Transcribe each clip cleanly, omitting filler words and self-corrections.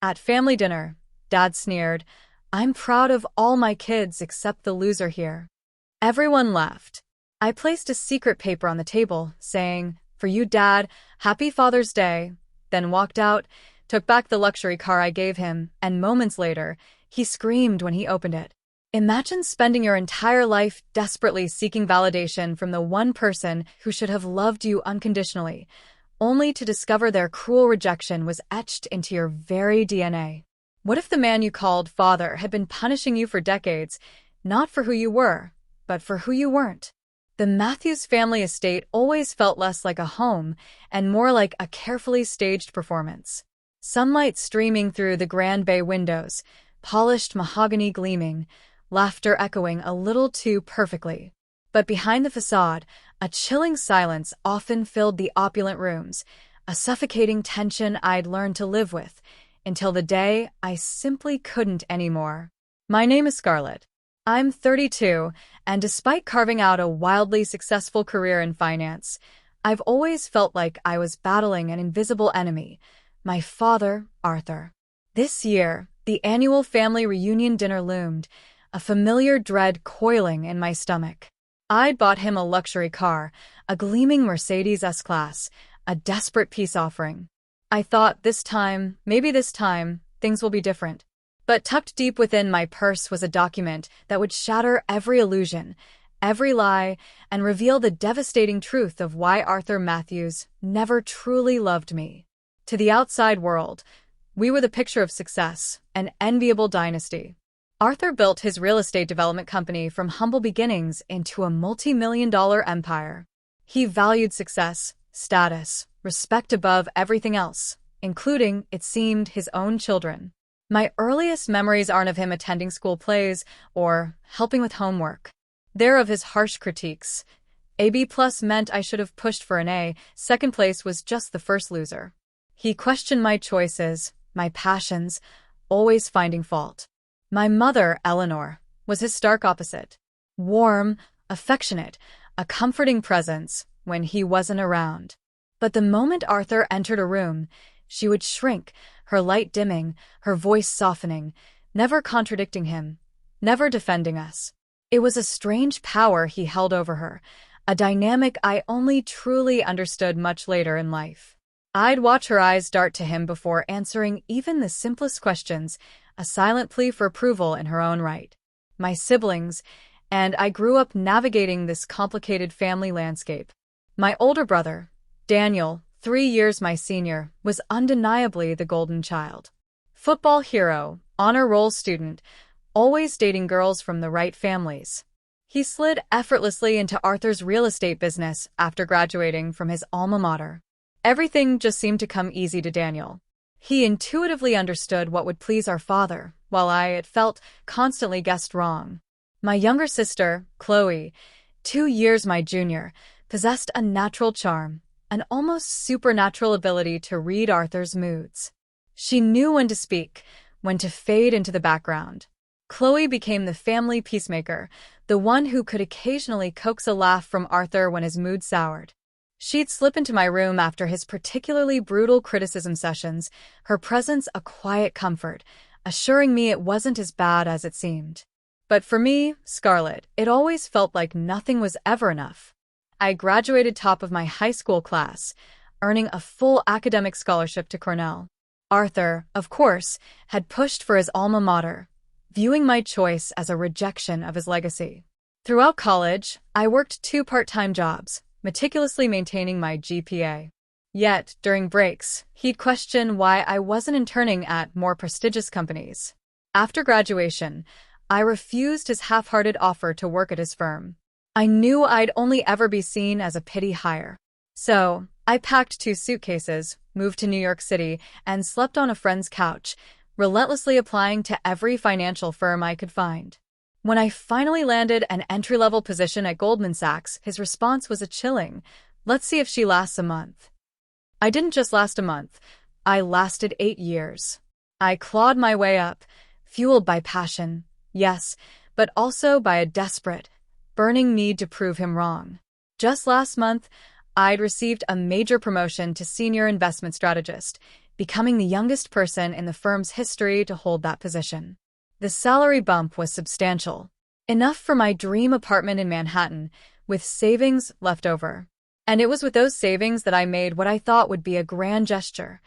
At family dinner, Dad sneered, "I'm proud of all my kids except the loser here." Everyone laughed. I placed a secret paper on the table, saying, "For you, Dad, Happy Father's Day," then walked out, took back the luxury car I gave him, and moments later, he screamed when he opened it. Imagine spending your entire life desperately seeking validation from the one person who should have loved you unconditionally, only to discover their cruel rejection was etched into your very DNA. What if the man you called father had been punishing you for decades, not for who you were, but for who you weren't? The Matthews family estate always felt less like a home and more like a carefully staged performance. Sunlight streaming through the grand bay windows, polished mahogany gleaming, laughter echoing a little too perfectly. But behind the facade, a chilling silence often filled the opulent rooms, a suffocating tension I'd learned to live with, until the day I simply couldn't anymore. My name is Scarlett. I'm 32, and despite carving out a wildly successful career in finance, I've always felt like I was battling an invisible enemy, my father, Arthur. This year, the annual family reunion dinner loomed, a familiar dread coiling in my stomach. I'd bought him a luxury car, a gleaming Mercedes S-Class, a desperate peace offering. I thought this time, maybe this time, things will be different. But tucked deep within my purse was a document that would shatter every illusion, every lie, and reveal the devastating truth of why Arthur Matthews never truly loved me. To the outside world, we were the picture of success, an enviable dynasty. Arthur built his real estate development company from humble beginnings into a multi-million-dollar empire. He valued success, status, respect above everything else, including, it seemed, his own children. My earliest memories aren't of him attending school plays or helping with homework. They're of his harsh critiques. A B+ meant I should have pushed for an A, second place was just the first loser. He questioned my choices, my passions, always finding fault. My mother, Eleanor, was his stark opposite. Warm, affectionate, a comforting presence when he wasn't around. But the moment Arthur entered a room, she would shrink, her light dimming, her voice softening, never contradicting him, never defending us. It was a strange power he held over her, a dynamic I only truly understood much later in life. I'd watch her eyes dart to him before answering even the simplest questions, a silent plea for approval in her own right. My siblings, and I grew up navigating this complicated family landscape. My older brother, Daniel, 3 years my senior, was undeniably the golden child. Football hero, honor roll student, always dating girls from the right families. He slid effortlessly into Arthur's real estate business after graduating from his alma mater. Everything just seemed to come easy to Daniel. He intuitively understood what would please our father, while I, it felt, constantly guessed wrong. My younger sister, Chloe, 2 years my junior, possessed a natural charm, an almost supernatural ability to read Arthur's moods. She knew when to speak, when to fade into the background. Chloe became the family peacemaker, the one who could occasionally coax a laugh from Arthur when his mood soured. She'd slip into my room after his particularly brutal criticism sessions, her presence a quiet comfort, assuring me it wasn't as bad as it seemed. But for me, Scarlett, it always felt like nothing was ever enough. I graduated top of my high school class, earning a full academic scholarship to Cornell. Arthur, of course, had pushed for his alma mater, viewing my choice as a rejection of his legacy. Throughout college, I worked 2 part-time jobs, meticulously maintaining my GPA. Yet, during breaks, he'd question why I wasn't interning at more prestigious companies. After graduation, I refused his half-hearted offer to work at his firm. I knew I'd only ever be seen as a pity hire. So, I packed 2 suitcases, moved to New York City, and slept on a friend's couch, relentlessly applying to every financial firm I could find. When I finally landed an entry-level position at Goldman Sachs, his response was a chilling, "Let's see if she lasts a month." I didn't just last a month, I lasted 8 years. I clawed my way up, fueled by passion, yes, but also by a desperate, burning need to prove him wrong. Just last month, I'd received a major promotion to senior investment strategist, becoming the youngest person in the firm's history to hold that position. The salary bump was substantial, enough for my dream apartment in Manhattan, with savings left over. And it was with those savings that I made what I thought would be a grand gesture,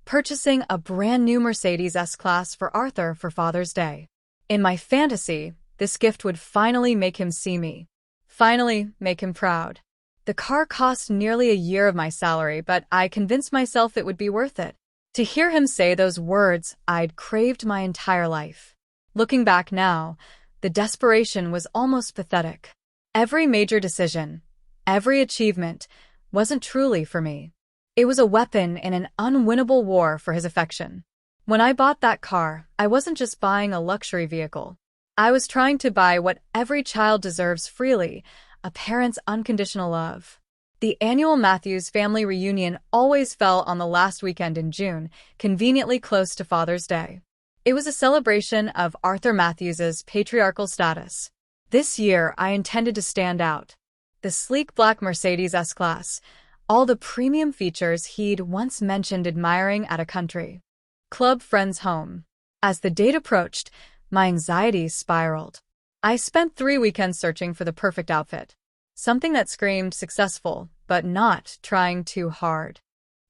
purchasing a brand new Mercedes S-Class for Arthur for Father's Day. In my fantasy, this gift would finally make him see me. Finally make him proud. The car cost nearly a year of my salary, but I convinced myself it would be worth it. To hear him say those words I'd craved my entire life. Looking back now, the desperation was almost pathetic. Every major decision, every achievement, wasn't truly for me. It was a weapon in an unwinnable war for his affection. When I bought that car, I wasn't just buying a luxury vehicle. I was trying to buy what every child deserves freely, a parent's unconditional love. The annual Matthews family reunion always fell on the last weekend in June, conveniently close to Father's Day. It was a celebration of Arthur Matthews's patriarchal status. This year, I intended to stand out. The sleek black Mercedes S-Class, all the premium features he'd once mentioned admiring at a country club friend's home. As the date approached, my anxiety spiraled. I spent 3 weekends searching for the perfect outfit. Something that screamed successful, but not trying too hard.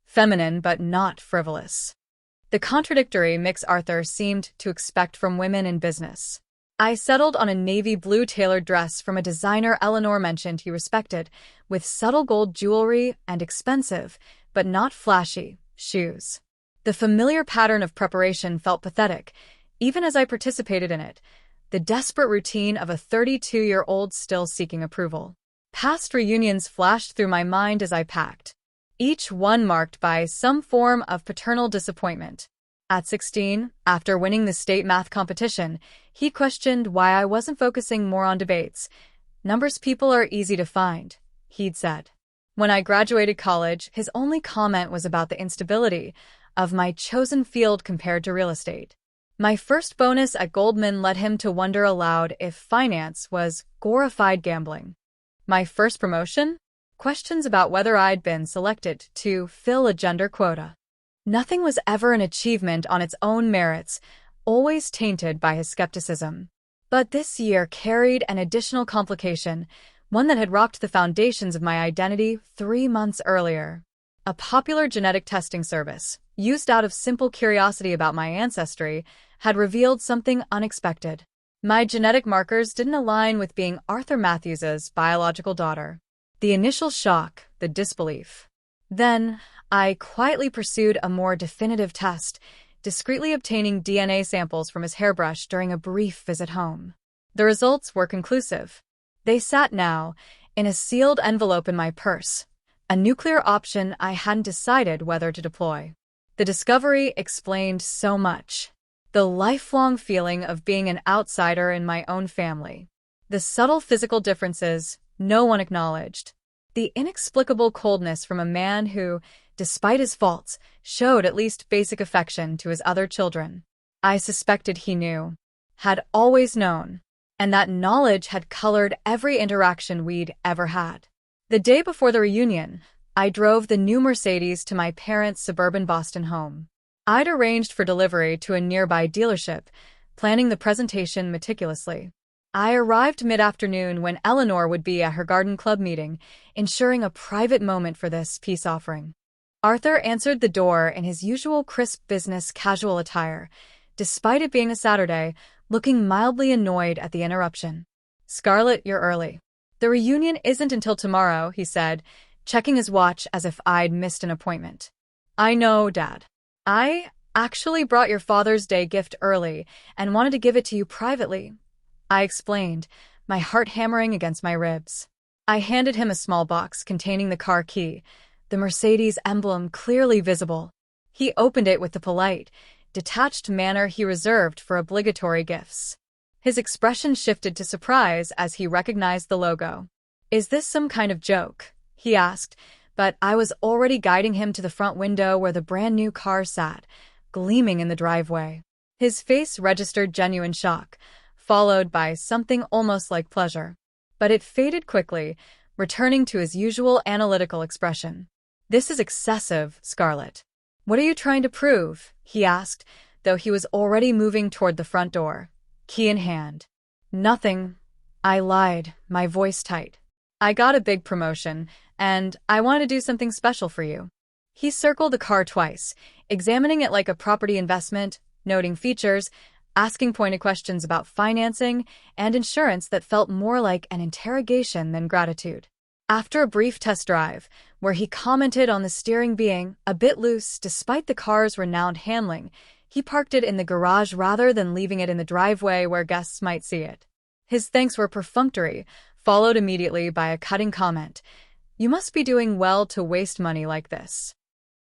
Feminine, but not frivolous. The contradictory mix Arthur seemed to expect from women in business. I settled on a navy blue tailored dress from a designer Eleanor mentioned he respected, with subtle gold jewelry and expensive, but not flashy, shoes. The familiar pattern of preparation felt pathetic, even as I participated in it, the desperate routine of a 32-year-old still seeking approval. Past reunions flashed through my mind as I packed, each one marked by some form of paternal disappointment. At 16, after winning the state math competition, he questioned why I wasn't focusing more on debates. Numbers people are easy to find, he'd said. When I graduated college, his only comment was about the instability of my chosen field compared to real estate. My first bonus at Goldman led him to wonder aloud if finance was glorified gambling. My first promotion? Questions about whether I'd been selected to fill a gender quota. Nothing was ever an achievement on its own merits, always tainted by his skepticism. But this year carried an additional complication, one that had rocked the foundations of my identity 3 months earlier. A popular genetic testing service, used out of simple curiosity about my ancestry, had revealed something unexpected. My genetic markers didn't align with being Arthur Matthews's biological daughter. The initial shock, the disbelief. Then, I quietly pursued a more definitive test, discreetly obtaining DNA samples from his hairbrush during a brief visit home. The results were conclusive. They sat now, in a sealed envelope in my purse, a nuclear option I hadn't decided whether to deploy. The discovery explained so much. The lifelong feeling of being an outsider in my own family. The subtle physical differences no one acknowledged. The inexplicable coldness from a man who, despite his faults, showed at least basic affection to his other children. I suspected he knew, had always known, and that knowledge had colored every interaction we'd ever had. The day before the reunion, I drove the new Mercedes to my parents' suburban Boston home. I'd arranged for delivery to a nearby dealership, planning the presentation meticulously. I arrived mid-afternoon when Eleanor would be at her garden club meeting, ensuring a private moment for this peace offering. Arthur answered the door in his usual crisp business casual attire, despite it being a Saturday, looking mildly annoyed at the interruption. "Scarlett, you're early." "The reunion isn't until tomorrow," he said, checking his watch as if I'd missed an appointment. "I know, Dad. I actually brought your Father's Day gift early and wanted to give it to you privately," I explained, my heart hammering against my ribs. I handed him a small box containing the car key, the Mercedes emblem clearly visible. He opened it with the polite, detached manner he reserved for obligatory gifts. His expression shifted to surprise as he recognized the logo. "Is this some kind of joke?" he asked, but I was already guiding him to the front window where the brand new car sat, gleaming in the driveway. His face registered genuine shock, followed by something almost like pleasure. But it faded quickly, returning to his usual analytical expression. "This is excessive, Scarlett. "What are you trying to prove?" he asked, though he was already moving toward the front door, key in hand. "Nothing." I lied, my voice tight. "I got a big promotion, and I want to do something special for you." He circled the car twice, examining it like a property investment, noting features, asking pointed questions about financing and insurance that felt more like an interrogation than gratitude. After a brief test drive, where he commented on the steering being a bit loose despite the car's renowned handling, he parked it in the garage rather than leaving it in the driveway where guests might see it. His thanks were perfunctory, followed immediately by a cutting comment. "You must be doing well to waste money like this."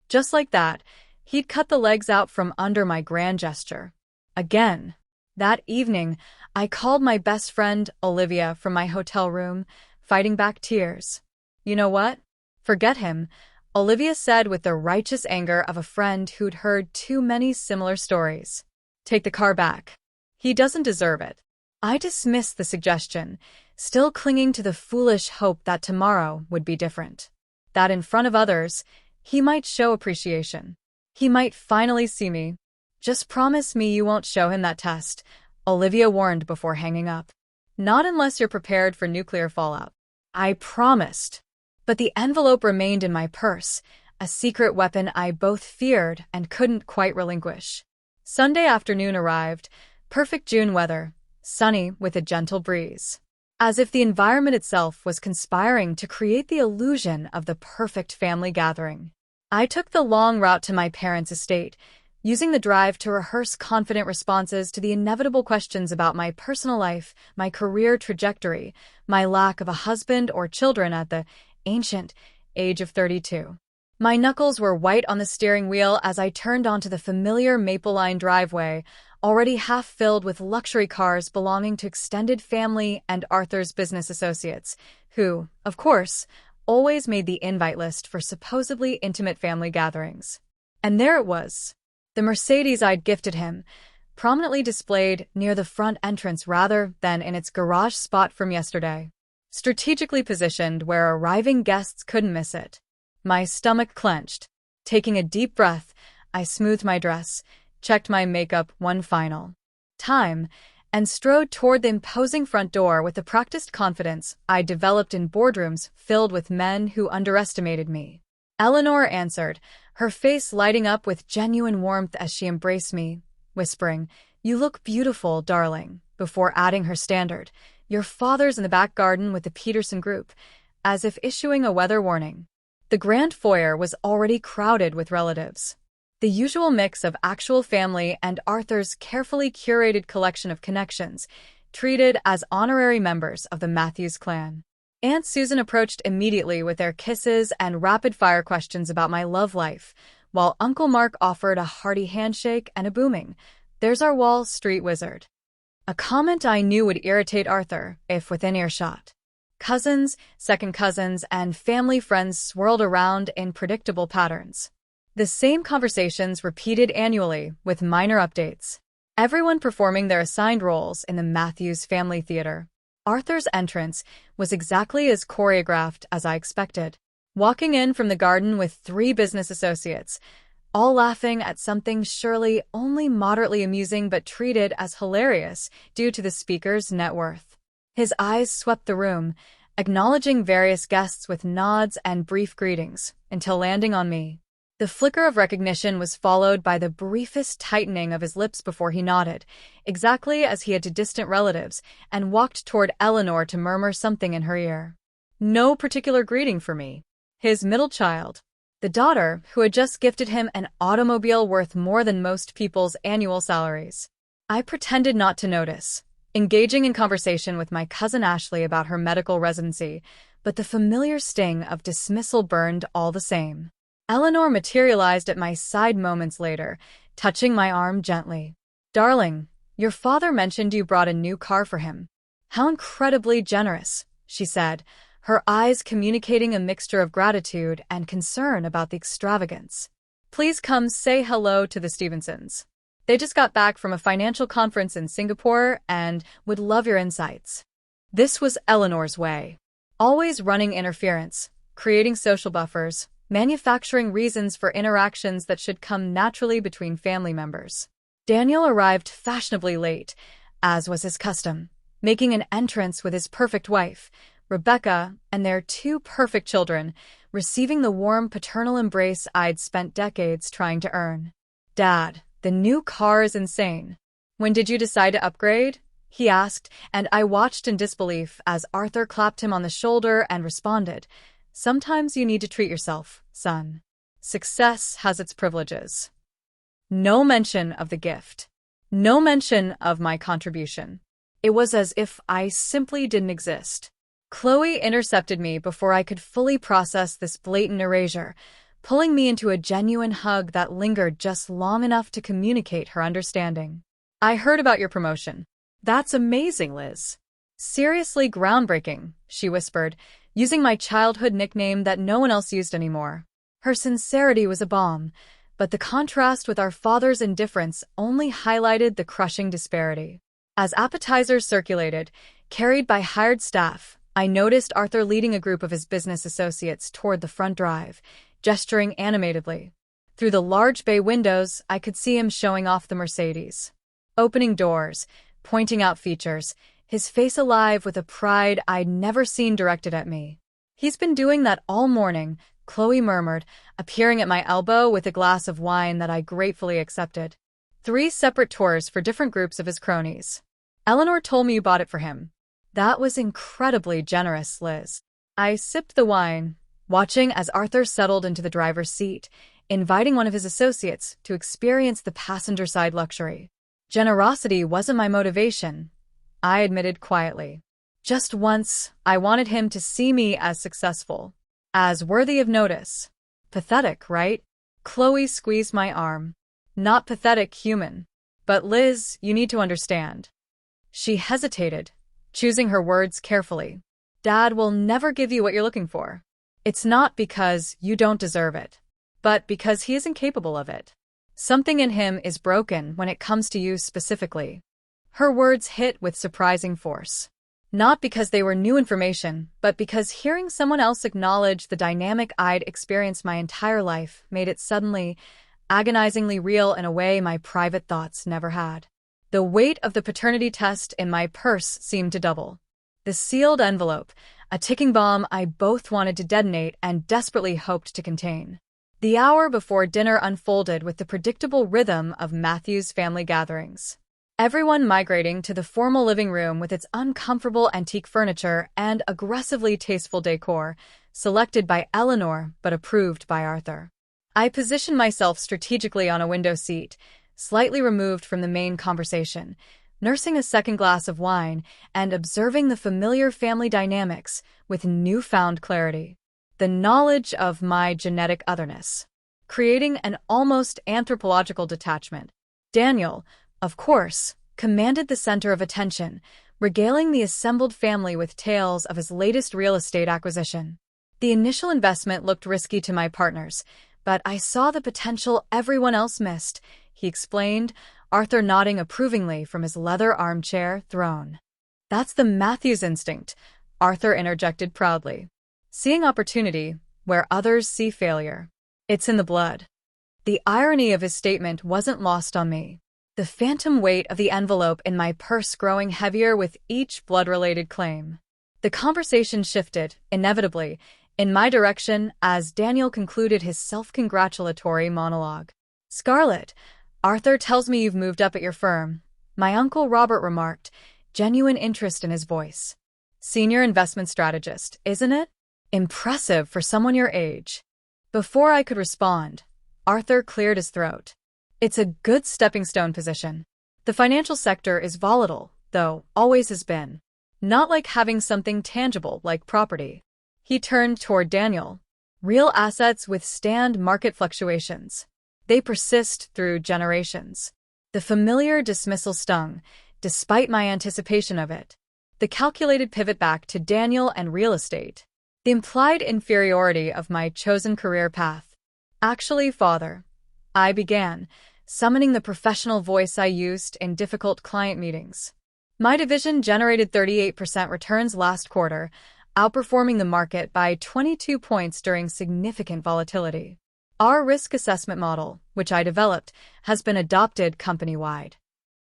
Just like that, he'd cut the legs out from under my grand gesture. Again. That evening, I called my best friend, Olivia, from my hotel room, fighting back tears. "You know what? Forget him," Olivia said with the righteous anger of a friend who'd heard too many similar stories. "Take the car back. He doesn't deserve it." I dismissed the suggestion, still clinging to the foolish hope that tomorrow would be different. That in front of others, he might show appreciation. He might finally see me. "Just promise me you won't show him that test," Olivia warned before hanging up. "Not unless you're prepared for nuclear fallout." I promised. But the envelope remained in my purse, a secret weapon I both feared and couldn't quite relinquish. Sunday afternoon arrived, perfect June weather, sunny with a gentle breeze. As if the environment itself was conspiring to create the illusion of the perfect family gathering. I took the long route to my parents' estate, using the drive to rehearse confident responses to the inevitable questions about my personal life, my career trajectory, my lack of a husband or children at the ancient age of 32. My knuckles were white on the steering wheel as I turned onto the familiar maple-lined driveway, already half filled with luxury cars belonging to extended family and Arthur's business associates, who, of course, always made the invite list for supposedly intimate family gatherings. And there it was. The Mercedes I'd gifted him, prominently displayed near the front entrance rather than in its garage spot from yesterday. Strategically positioned where arriving guests couldn't miss it. My stomach clenched. Taking a deep breath, I smoothed my dress, checked my makeup one final time, and strode toward the imposing front door with the practiced confidence I developed in boardrooms filled with men who underestimated me. Eleanor answered, her face lighting up with genuine warmth as she embraced me, whispering, "You look beautiful, darling," before adding her standard, "Your father's in the back garden with the Peterson group," as if issuing a weather warning. The grand foyer was already crowded with relatives. The usual mix of actual family and Arthur's carefully curated collection of connections, treated as honorary members of the Matthews clan. Aunt Susan approached immediately with their kisses and rapid-fire questions about my love life, while Uncle Mark offered a hearty handshake and a booming, "There's our Wall Street wizard." A comment I knew would irritate Arthur, if within earshot. Cousins, second cousins, and family friends swirled around in predictable patterns. The same conversations repeated annually, with minor updates. Everyone performing their assigned roles in the Matthews family theater. Arthur's entrance was exactly as choreographed as I expected. Walking in from the garden with 3 business associates, all laughing at something surely only moderately amusing but treated as hilarious due to the speaker's net worth. His eyes swept the room, acknowledging various guests with nods and brief greetings, until landing on me. The flicker of recognition was followed by the briefest tightening of his lips before he nodded, exactly as he had to distant relatives, and walked toward Eleanor to murmur something in her ear. No particular greeting for me. His middle child, the daughter who had just gifted him an automobile worth more than most people's annual salaries. I pretended not to notice, engaging in conversation with my cousin Ashley about her medical residency, but the familiar sting of dismissal burned all the same. Eleanor materialized at my side moments later, touching my arm gently. "Darling, your father mentioned you brought a new car for him. How incredibly generous," she said, her eyes communicating a mixture of gratitude and concern about the extravagance. "Please come say hello to the Stevensons. They just got back from a financial conference in Singapore and would love your insights." This was Eleanor's way. Always running interference, creating social buffers, manufacturing reasons for interactions that should come naturally between family members. Daniel arrived fashionably late, as was his custom, making an entrance with his perfect wife, Rebecca, and their two perfect children, receiving the warm paternal embrace I'd spent decades trying to earn. "Dad, the new car is insane. When did you decide to upgrade?" he asked, and I watched in disbelief as Arthur clapped him on the shoulder and responded, "Sometimes you need to treat yourself, son. Success has its privileges." No mention of the gift. No mention of my contribution. It was as if I simply didn't exist. Chloe intercepted me before I could fully process this blatant erasure, pulling me into a genuine hug that lingered just long enough to communicate her understanding. "I heard about your promotion. That's amazing, Liz. Seriously groundbreaking," she whispered, using my childhood nickname that no one else used anymore. Her sincerity was a balm, but the contrast with our father's indifference only highlighted the crushing disparity. As appetizers circulated, carried by hired staff, I noticed Arthur leading a group of his business associates toward the front drive, gesturing animatedly. Through the large bay windows, I could see him showing off the Mercedes. Opening doors, pointing out features, his face alive with a pride I'd never seen directed at me. "He's been doing that all morning," Chloe murmured, appearing at my elbow with a glass of wine that I gratefully accepted. 3 separate tours for different groups of his cronies. "Eleanor told me you bought it for him." "That was incredibly generous, Liz." I sipped the wine, watching as Arthur settled into the driver's seat, inviting one of his associates to experience the passenger-side luxury. Generosity wasn't my motivation, I admitted quietly. Just once, I wanted him to see me as successful, as worthy of notice. Pathetic, right? Chloe squeezed my arm. "Not pathetic, human. But Liz, you need to understand." She hesitated, choosing her words carefully. "Dad will never give you what you're looking for. It's not because you don't deserve it, but because he isn't capable of it. Something in him is broken when it comes to you specifically." Her words hit with surprising force. Not because they were new information, but because hearing someone else acknowledge the dynamic I'd experienced my entire life made it suddenly, agonizingly real in a way my private thoughts never had. The weight of the paternity test in my purse seemed to double. The sealed envelope, a ticking bomb I both wanted to detonate and desperately hoped to contain. The hour before dinner unfolded with the predictable rhythm of Matthew's family gatherings. Everyone migrating to the formal living room with its uncomfortable antique furniture and aggressively tasteful decor, selected by Eleanor but approved by Arthur. I positioned myself strategically on a window seat, slightly removed from the main conversation, nursing a second glass of wine and observing the familiar family dynamics with newfound clarity. The knowledge of my genetic otherness, creating an almost anthropological detachment. Daniel, of course, commanded the center of attention, regaling the assembled family with tales of his latest real estate acquisition. The initial investment looked risky to my partners, but I saw the potential everyone else missed, he explained, Arthur nodding approvingly from his leather armchair throne. "That's the Matthews instinct," Arthur interjected proudly. "Seeing opportunity where others see failure. It's in the blood." The irony of his statement wasn't lost on me, the phantom weight of the envelope in my purse growing heavier with each blood-related claim. The conversation shifted, inevitably, in my direction as Daniel concluded his self-congratulatory monologue. "Scarlett, Arthur tells me you've moved up at your firm," my Uncle Robert remarked, genuine interest in his voice. "Senior investment strategist, isn't it? Impressive for someone your age." Before I could respond, Arthur cleared his throat. "It's a good stepping-stone position. The financial sector is volatile, though, always has been. Not like having something tangible like property." He turned toward Daniel. "Real assets withstand market fluctuations. They persist through generations." The familiar dismissal stung, despite my anticipation of it. The calculated pivot back to Daniel and real estate. The implied inferiority of my chosen career path. "Actually, Father," I began, summoning the professional voice I used in difficult client meetings. "My division generated 38% returns last quarter. outperforming the market by 22 points during significant volatility. Our risk assessment model, which I developed, has been adopted company-wide.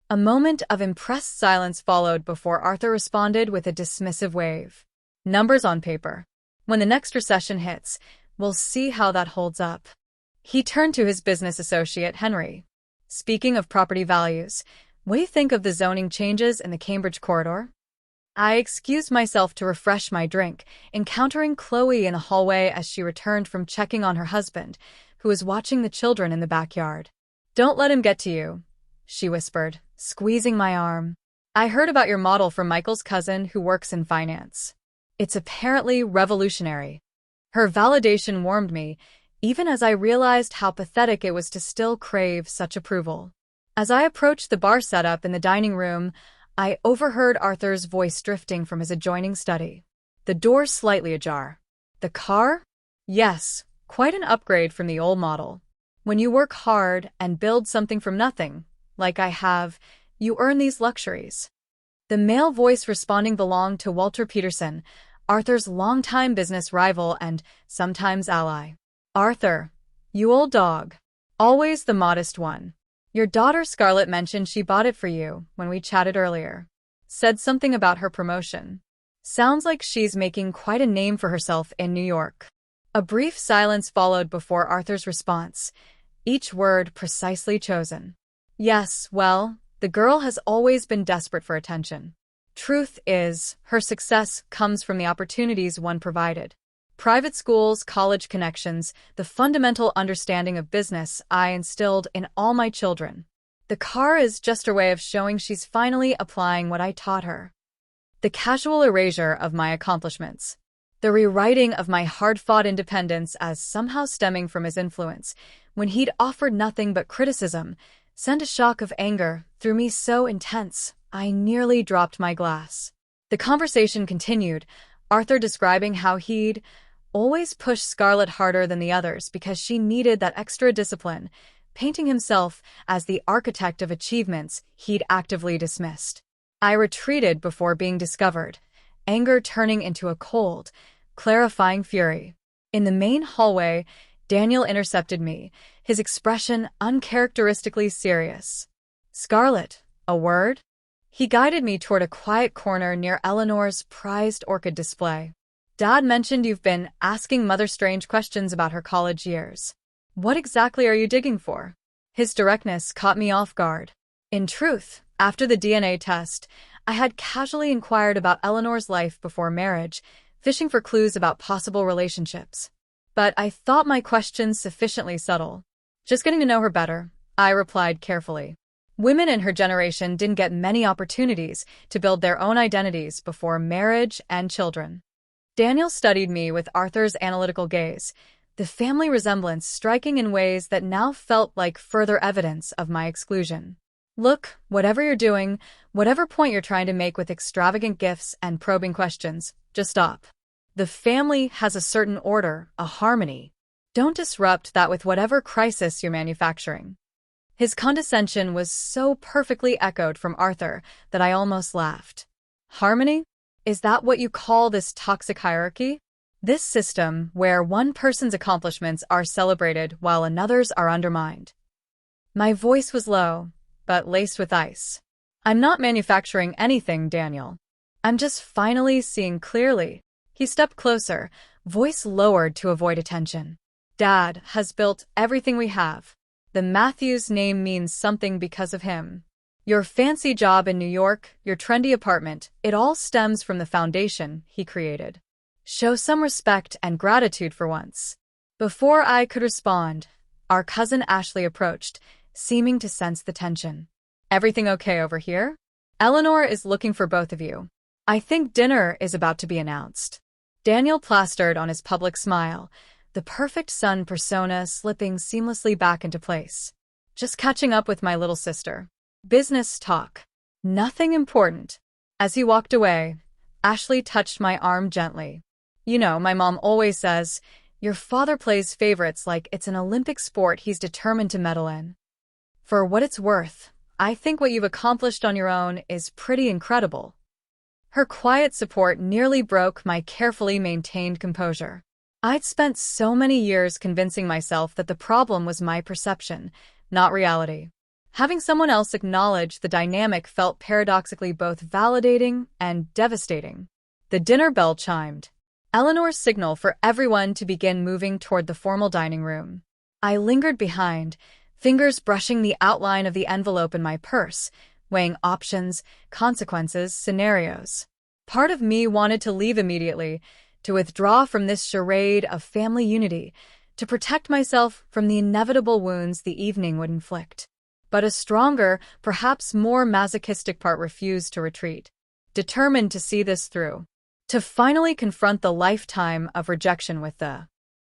A moment of impressed silence followed before Arthur responded with a dismissive wave. Numbers on paper. When the next recession hits, we'll see how that holds up. He turned to his business associate, Henry. Speaking of property values, what do you think of the zoning changes in the Cambridge corridor? I excused myself to refresh my drink, encountering Chloe in the hallway as she returned from checking on her husband, who was watching the children in the backyard. Don't let him get to you, she whispered, squeezing my arm. I heard about your model from Michael's cousin who works in finance. It's apparently revolutionary. Her validation warmed me, even as I realized how pathetic it was to still crave such approval. As I approached the bar setup in the dining room, I overheard Arthur's voice drifting from his adjoining study. The door slightly ajar. The car? Yes, quite an upgrade from the old model. When you work hard and build something from nothing, like I have, you earn these luxuries. The male voice responding belonged to Walter Peterson, Arthur's longtime business rival and sometimes ally. Arthur, you old dog. Always the modest one. Your daughter Scarlett mentioned she bought it for you when we chatted earlier. Said something about her promotion. Sounds like she's making quite a name for herself in New York. A brief silence followed before Arthur's response, each word precisely chosen. Yes, well, the girl has always been desperate for attention. Truth is, her success comes from the opportunities one provided. Private schools, college connections, the fundamental understanding of business I instilled in all my children. The car is just her way of showing she's finally applying what I taught her. The casual erasure of my accomplishments. The rewriting of my hard-fought independence as somehow stemming from his influence, when he'd offered nothing but criticism, sent a shock of anger through me so intense, I nearly dropped my glass. The conversation continued, Arthur describing how he'd always pushed Scarlett harder than the others because she needed that extra discipline, painting himself as the architect of achievements he'd actively dismissed. I retreated before being discovered, anger turning into a cold, clarifying fury. In the main hallway, Daniel intercepted me, his expression uncharacteristically serious. Scarlett, a word? He guided me toward a quiet corner near Eleanor's prized orchid display. Dad mentioned you've been asking Mother strange questions about her college years. What exactly are you digging for? His directness caught me off guard. In truth, after the DNA test, I had casually inquired about Eleanor's life before marriage, fishing for clues about possible relationships. But I thought my questions sufficiently subtle. Just getting to know her better, I replied carefully. Women in her generation didn't get many opportunities to build their own identities before marriage and children. Daniel studied me with Arthur's analytical gaze, the family resemblance striking in ways that now felt like further evidence of my exclusion. Look, whatever you're doing, whatever point you're trying to make with extravagant gifts and probing questions, just stop. The family has a certain order, a harmony. Don't disrupt that with whatever crisis you're manufacturing. His condescension was so perfectly echoed from Arthur that I almost laughed. Harmony? Is that what you call this toxic hierarchy? This system where one person's accomplishments are celebrated while another's are undermined. My voice was low, but laced with ice. I'm not manufacturing anything, Daniel. I'm just finally seeing clearly. He stepped closer, voice lowered to avoid attention. Dad has built everything we have. The Matthews name means something because of him. Your fancy job in New York, your trendy apartment, it all stems from the foundation he created. Show some respect and gratitude for once. Before I could respond, our cousin Ashley approached, seeming to sense the tension. Everything okay over here? Eleanor is looking for both of you. I think dinner is about to be announced. Daniel plastered on his public smile, the perfect son persona slipping seamlessly back into place. Just catching up with my little sister. Business talk. Nothing important. As he walked away, Ashley touched my arm gently. You know, my mom always says, your father plays favorites like it's an Olympic sport he's determined to medal in. For what it's worth, I think what you've accomplished on your own is pretty incredible. Her quiet support nearly broke my carefully maintained composure. I'd spent so many years convincing myself that the problem was my perception, not reality. Having someone else acknowledge the dynamic felt paradoxically both validating and devastating. The dinner bell chimed. Eleanor's signal for everyone to begin moving toward the formal dining room. I lingered behind, fingers brushing the outline of the envelope in my purse, weighing options, consequences, scenarios. Part of me wanted to leave immediately, to withdraw from this charade of family unity, to protect myself from the inevitable wounds the evening would inflict. But a stronger, perhaps more masochistic part refused to retreat, determined to see this through, to finally confront the lifetime of rejection with the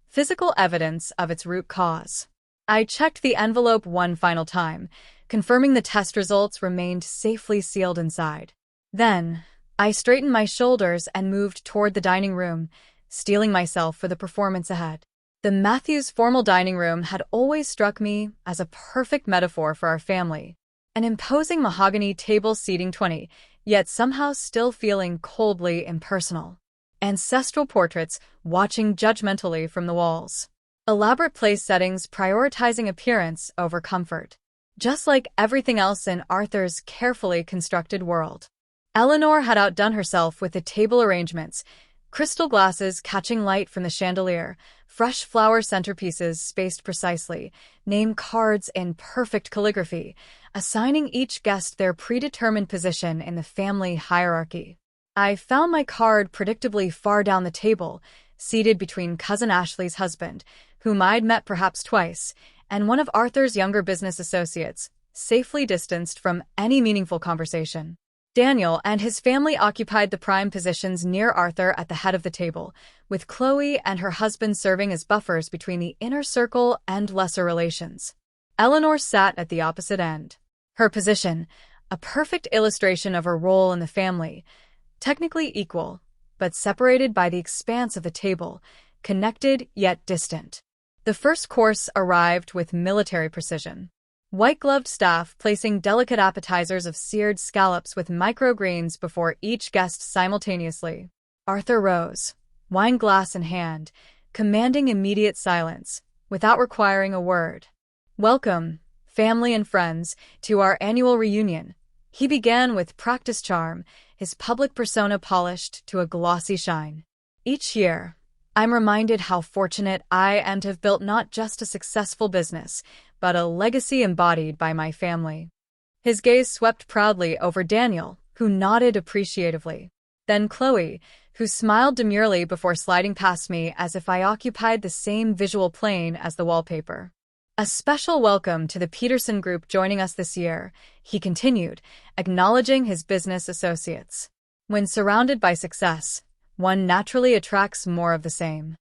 physical evidence of its root cause. I checked the envelope one final time, confirming the test results remained safely sealed inside. Then, I straightened my shoulders and moved toward the dining room, steeling myself for the performance ahead. The Matthews formal dining room had always struck me as a perfect metaphor for our family. An imposing mahogany table seating 20, yet somehow still feeling coldly impersonal. Ancestral portraits watching judgmentally from the walls. Elaborate place settings prioritizing appearance over comfort. Just like everything else in Arthur's carefully constructed world. Eleanor had outdone herself with the table arrangements, crystal glasses catching light from the chandelier, fresh flower centerpieces spaced precisely, name cards in perfect calligraphy, assigning each guest their predetermined position in the family hierarchy. I found my card predictably far down the table, seated between Cousin Ashley's husband, whom I'd met perhaps twice, and one of Arthur's younger business associates, safely distanced from any meaningful conversation. Daniel and his family occupied the prime positions near Arthur at the head of the table, with Chloe and her husband serving as buffers between the inner circle and lesser relations. Eleanor sat at the opposite end. Her position, a perfect illustration of her role in the family, technically equal, but separated by the expanse of the table, connected yet distant. The first course arrived with military precision. White-gloved staff placing delicate appetizers of seared scallops with microgreens before each guest simultaneously. Arthur rose, wine glass in hand, commanding immediate silence, without requiring a word. "Welcome, family and friends, to our annual reunion." He began with practiced charm, his public persona polished to a glossy shine. "Each year, I'm reminded how fortunate I am to have built not just a successful business, but a legacy embodied by my family." His gaze swept proudly over Daniel, who nodded appreciatively. Then Chloe, who smiled demurely before sliding past me as if I occupied the same visual plane as the wallpaper. "A special welcome to the Peterson Group joining us this year," he continued, acknowledging his business associates. "When surrounded by success, one naturally attracts more of the same."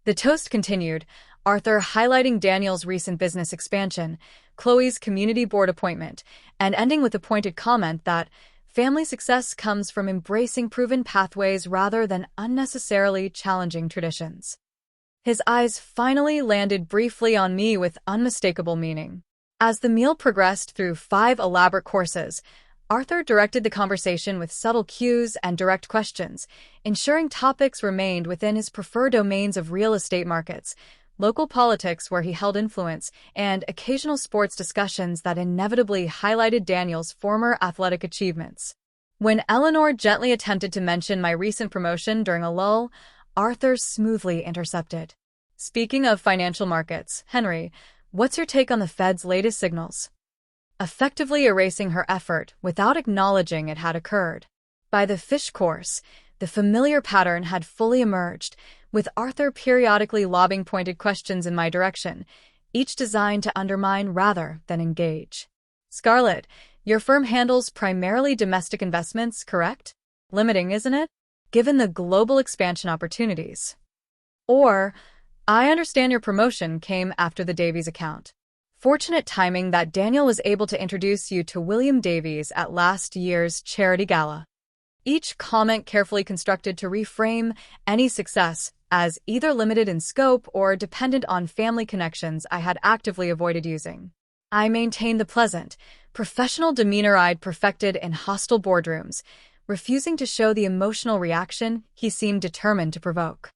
The toast continued, Arthur highlighting Daniel's recent business expansion, Chloe's community board appointment, and ending with a pointed comment that family success comes from embracing proven pathways rather than unnecessarily challenging traditions. His eyes finally landed briefly on me with unmistakable meaning. As the meal progressed through 5 elaborate courses, Arthur directed the conversation with subtle cues and direct questions, ensuring topics remained within his preferred domains of real estate markets, local politics where he held influence, and occasional sports discussions that inevitably highlighted Daniel's former athletic achievements. When Eleanor gently attempted to mention my recent promotion during a lull, Arthur smoothly intercepted. "Speaking of financial markets, Henry, what's your take on the Fed's latest signals?" Effectively erasing her effort without acknowledging it had occurred. By the fish course, the familiar pattern had fully emerged, with Arthur periodically lobbing pointed questions in my direction, each designed to undermine rather than engage. "Scarlett, your firm handles primarily domestic investments, correct? Limiting, isn't it? Given the global expansion opportunities. Or, I understand your promotion came after the Davies account. Fortunate timing that Daniel was able to introduce you to William Davies at last year's charity gala." Each comment carefully constructed to reframe any success as either limited in scope or dependent on family connections I had actively avoided using. I maintained the pleasant, professional demeanor I'd perfected in hostile boardrooms, refusing to show the emotional reaction he seemed determined to provoke.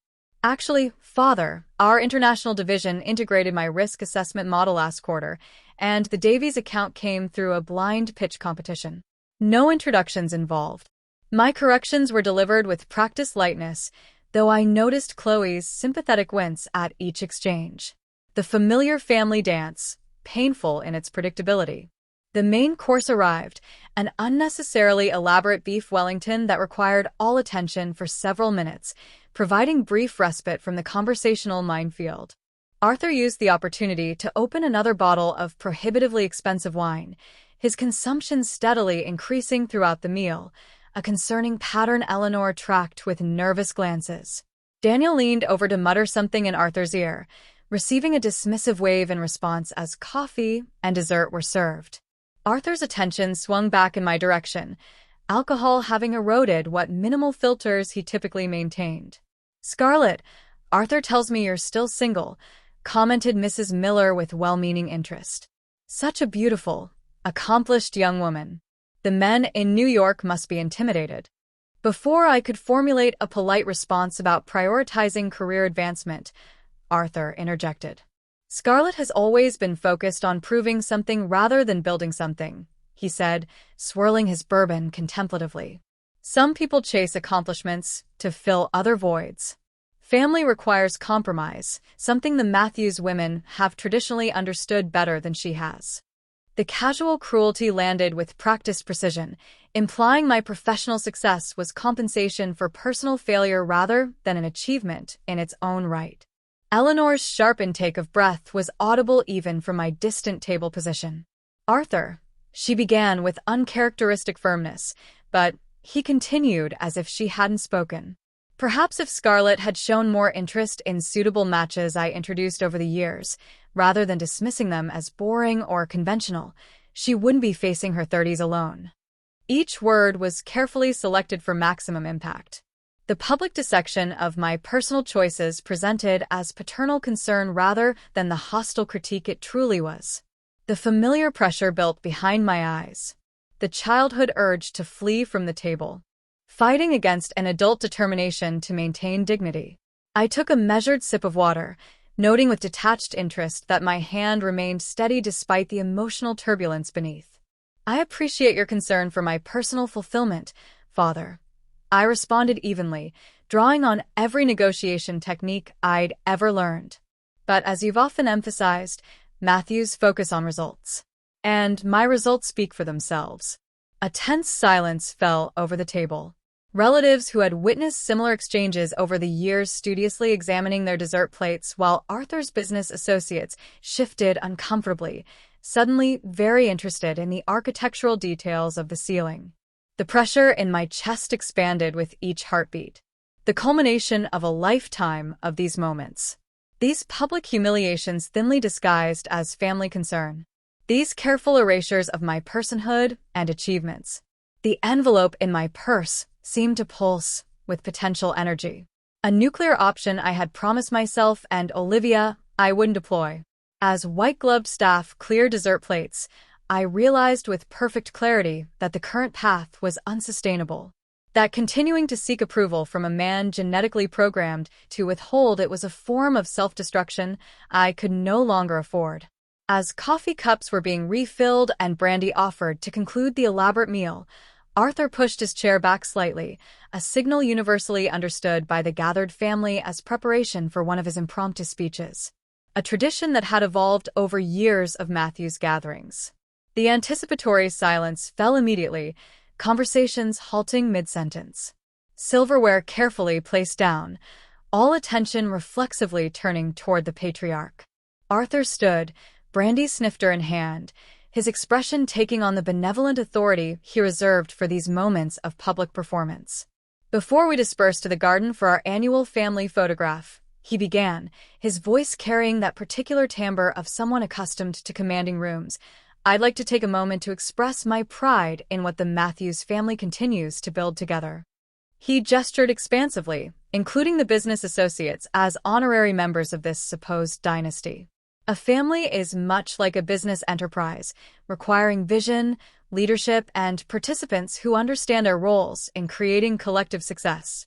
Actually, Father, our international division integrated my risk assessment model last quarter, and the Davies account came through a blind pitch competition. No introductions involved. My corrections were delivered with practiced lightness, though I noticed Chloe's sympathetic wince at each exchange. The familiar family dance, painful in its predictability. The main course arrived, an unnecessarily elaborate beef Wellington that required all attention for several minutes, providing brief respite from the conversational minefield. Arthur used the opportunity to open another bottle of prohibitively expensive wine, his consumption steadily increasing throughout the meal, a concerning pattern Eleanor tracked with nervous glances. Daniel leaned over to mutter something in Arthur's ear, receiving a dismissive wave in response as coffee and dessert were served. Arthur's attention swung back in my direction, alcohol having eroded what minimal filters he typically maintained. "Scarlett, Arthur tells me you're still single," commented Mrs. Miller with well-meaning interest. "Such a beautiful, accomplished young woman. The men in New York must be intimidated." Before I could formulate a polite response about prioritizing career advancement, Arthur interjected. "Scarlett has always been focused on proving something rather than building something," he said, swirling his bourbon contemplatively. "Some people chase accomplishments to fill other voids. Family requires compromise, something the Matthews women have traditionally understood better than she has." The casual cruelty landed with practiced precision, implying my professional success was compensation for personal failure rather than an achievement in its own right. Eleanor's sharp intake of breath was audible even from my distant table position. "Arthur," she began with uncharacteristic firmness, but he continued as if she hadn't spoken. Perhaps if Scarlett had shown more interest in suitable matches I introduced over the years, rather than dismissing them as boring or conventional, she wouldn't be facing her 30s alone. Each word was carefully selected for maximum impact. The public dissection of my personal choices presented as paternal concern rather than the hostile critique it truly was. The familiar pressure built behind my eyes. The childhood urge to flee from the table. Fighting against an adult determination to maintain dignity. I took a measured sip of water, noting with detached interest that my hand remained steady despite the emotional turbulence beneath. "I appreciate your concern for my personal fulfillment, Father," I responded evenly, drawing on every negotiation technique I'd ever learned. "But as you've often emphasized, Matthews focus on results. And my results speak for themselves." A tense silence fell over the table. Relatives who had witnessed similar exchanges over the years studiously examining their dessert plates while Arthur's business associates shifted uncomfortably, suddenly very interested in the architectural details of the ceiling. The pressure in my chest expanded with each heartbeat. The culmination of a lifetime of these moments. These public humiliations thinly disguised as family concern. These careful erasures of my personhood and achievements. The envelope in my purse seemed to pulse with potential energy. A nuclear option I had promised myself and Olivia I wouldn't deploy. As white-gloved staff cleared dessert plates, I realized with perfect clarity that the current path was unsustainable. That continuing to seek approval from a man genetically programmed to withhold it was a form of self-destruction I could no longer afford. As coffee cups were being refilled and brandy offered to conclude the elaborate meal, Arthur pushed his chair back slightly, a signal universally understood by the gathered family as preparation for one of his impromptu speeches. A tradition that had evolved over years of Matthew's gatherings. The anticipatory silence fell immediately, conversations halting mid-sentence. Silverware carefully placed down, all attention reflexively turning toward the patriarch. Arthur stood, brandy snifter in hand, his expression taking on the benevolent authority he reserved for these moments of public performance. "Before we disperse to the garden for our annual family photograph," he began, his voice carrying that particular timbre of someone accustomed to commanding rooms, "I'd like to take a moment to express my pride in what the Matthews family continues to build together." He gestured expansively, including the business associates as honorary members of this supposed dynasty. A family is much like a business enterprise, requiring vision, leadership, and participants who understand their roles in creating collective success.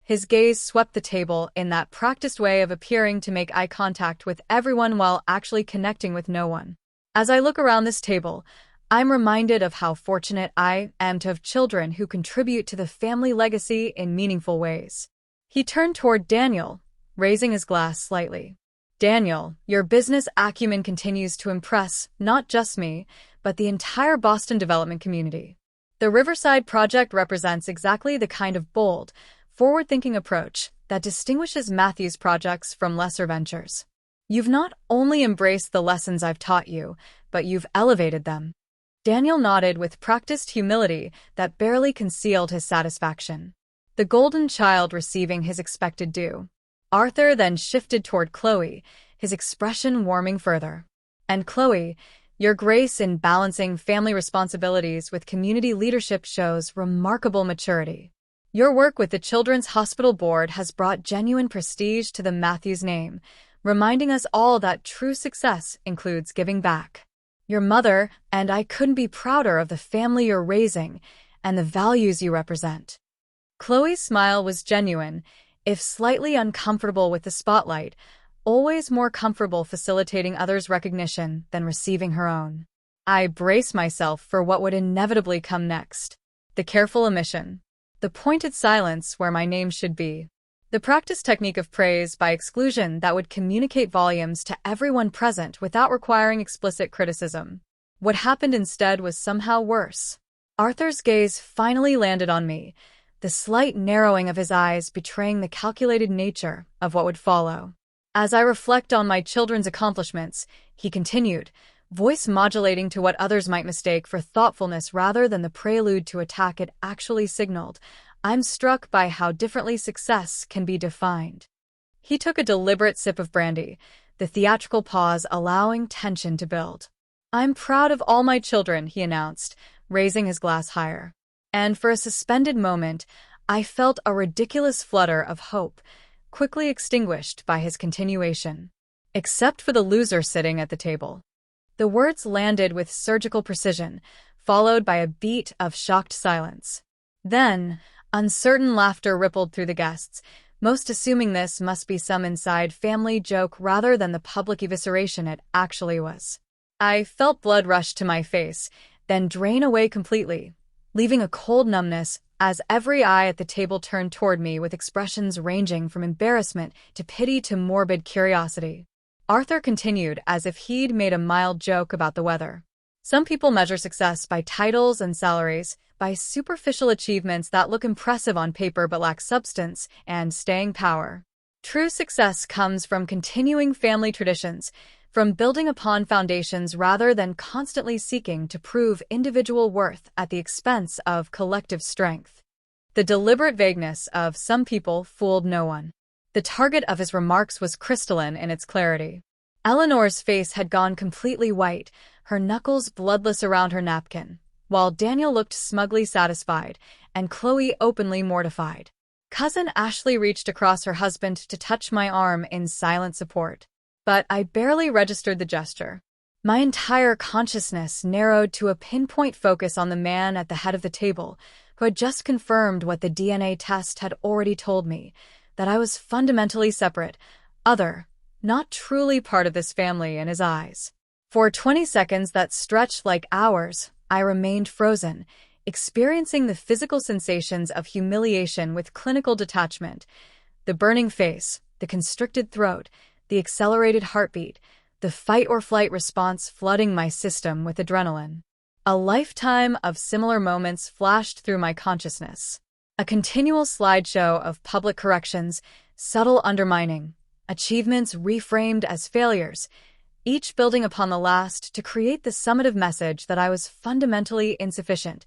His gaze swept the table in that practiced way of appearing to make eye contact with everyone while actually connecting with no one. As I look around this table, I'm reminded of how fortunate I am to have children who contribute to the family legacy in meaningful ways. He turned toward Daniel, raising his glass slightly. Daniel, your business acumen continues to impress not just me, but the entire Boston development community. The Riverside Project represents exactly the kind of bold, forward-thinking approach that distinguishes Matthew's projects from lesser ventures. You've not only embraced the lessons I've taught you, but you've elevated them. Daniel nodded with practiced humility that barely concealed his satisfaction. The golden child receiving his expected due. Arthur then shifted toward Chloe, his expression warming further. And Chloe, your grace in balancing family responsibilities with community leadership shows remarkable maturity. Your work with the Children's Hospital Board has brought genuine prestige to the Matthews name, reminding us all that true success includes giving back. Your mother and I couldn't be prouder of the family you're raising and the values you represent. Chloe's smile was genuine, if slightly uncomfortable with the spotlight, always more comfortable facilitating others' recognition than receiving her own. I braced myself for what would inevitably come next. The careful omission. The pointed silence where my name should be. The practiced technique of praise by exclusion that would communicate volumes to everyone present without requiring explicit criticism. What happened instead was somehow worse. Arthur's gaze finally landed on me, the slight narrowing of his eyes betraying the calculated nature of what would follow. As I reflect on my children's accomplishments, he continued, voice modulating to what others might mistake for thoughtfulness rather than the prelude to attack it actually signaled, I'm struck by how differently success can be defined. He took a deliberate sip of brandy, the theatrical pause allowing tension to build. I'm proud of all my children, he announced, raising his glass higher. And for a suspended moment, I felt a ridiculous flutter of hope, quickly extinguished by his continuation. Except for the loser sitting at the table. The words landed with surgical precision, followed by a beat of shocked silence. Then, uncertain laughter rippled through the guests, most assuming this must be some inside family joke rather than the public evisceration it actually was. I felt blood rush to my face, then drain away completely, leaving a cold numbness as every eye at the table turned toward me with expressions ranging from embarrassment to pity to morbid curiosity. Arthur continued as if he'd made a mild joke about the weather. Some people measure success by titles and salaries, by superficial achievements that look impressive on paper but lack substance and staying power. True success comes from continuing family traditions, from building upon foundations rather than constantly seeking to prove individual worth at the expense of collective strength. The deliberate vagueness of some people fooled no one. The target of his remarks was crystalline in its clarity. Eleanor's face had gone completely white, her knuckles bloodless around her napkin, while Daniel looked smugly satisfied and Chloe openly mortified. Cousin Ashley reached across her husband to touch my arm in silent support. But I barely registered the gesture. My entire consciousness narrowed to a pinpoint focus on the man at the head of the table, who had just confirmed what the DNA test had already told me, that I was fundamentally separate, other, not truly part of this family in his eyes. For 20 seconds that stretched like hours, I remained frozen, experiencing the physical sensations of humiliation with clinical detachment. The burning face, the constricted throat, the accelerated heartbeat, the fight-or-flight response flooding my system with adrenaline. A lifetime of similar moments flashed through my consciousness. A continual slideshow of public corrections, subtle undermining, achievements reframed as failures, each building upon the last to create the summative message that I was fundamentally insufficient,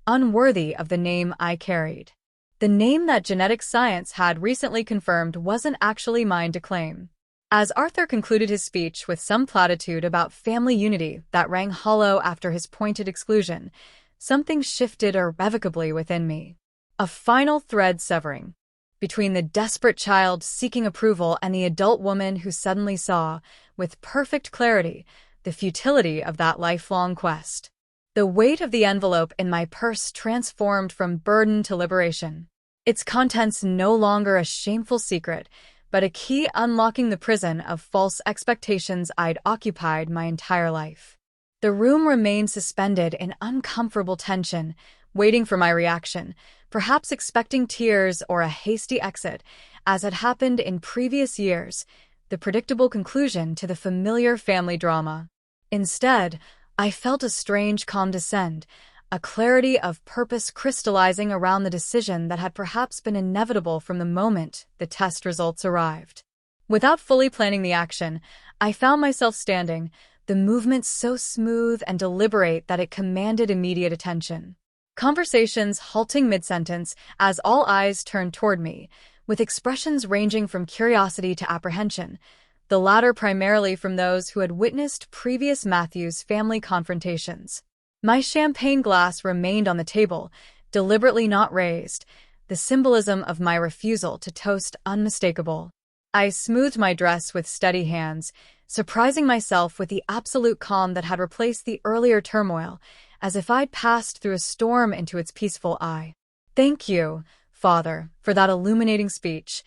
unworthy of the name I carried. The name that genetic science had recently confirmed wasn't actually mine to claim. As Arthur concluded his speech with some platitude about family unity that rang hollow after his pointed exclusion, something shifted irrevocably within me. A final thread severing. Between the desperate child seeking approval and the adult woman who suddenly saw, with perfect clarity, the futility of that lifelong quest. The weight of the envelope in my purse transformed from burden to liberation. Its contents no longer a shameful secret, but a key unlocking the prison of false expectations I'd occupied my entire life. The room remained suspended in uncomfortable tension, waiting for my reaction, perhaps expecting tears or a hasty exit, as had happened in previous years, the predictable conclusion to the familiar family drama. Instead, I felt a strange calm descend, a clarity of purpose crystallizing around the decision that had perhaps been inevitable from the moment the test results arrived. Without fully planning the action, I found myself standing, the movement so smooth and deliberate that it commanded immediate attention. Conversations halting mid-sentence as all eyes turned toward me, with expressions ranging from curiosity to apprehension, the latter primarily from those who had witnessed previous Matthews family confrontations. My champagne glass remained on the table, deliberately not raised, the symbolism of my refusal to toast unmistakable. I smoothed my dress with steady hands, surprising myself with the absolute calm that had replaced the earlier turmoil, as if I'd passed through a storm into its peaceful eye. "Thank you, Father, for that illuminating speech,"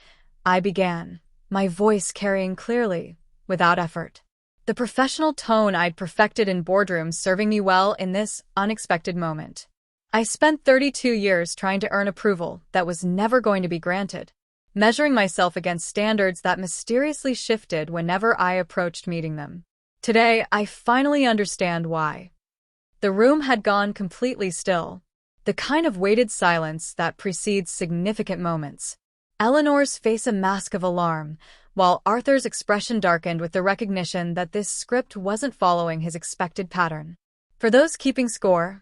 I began, my voice carrying clearly, without effort. The professional tone I'd perfected in boardrooms serving me well in this unexpected moment. I spent 32 years trying to earn approval that was never going to be granted, measuring myself against standards that mysteriously shifted whenever I approached meeting them. Today, I finally understand why. The room had gone completely still, the kind of weighted silence that precedes significant moments. Eleanor's face a mask of alarm, while Arthur's expression darkened with the recognition that this script wasn't following his expected pattern. For those keeping score,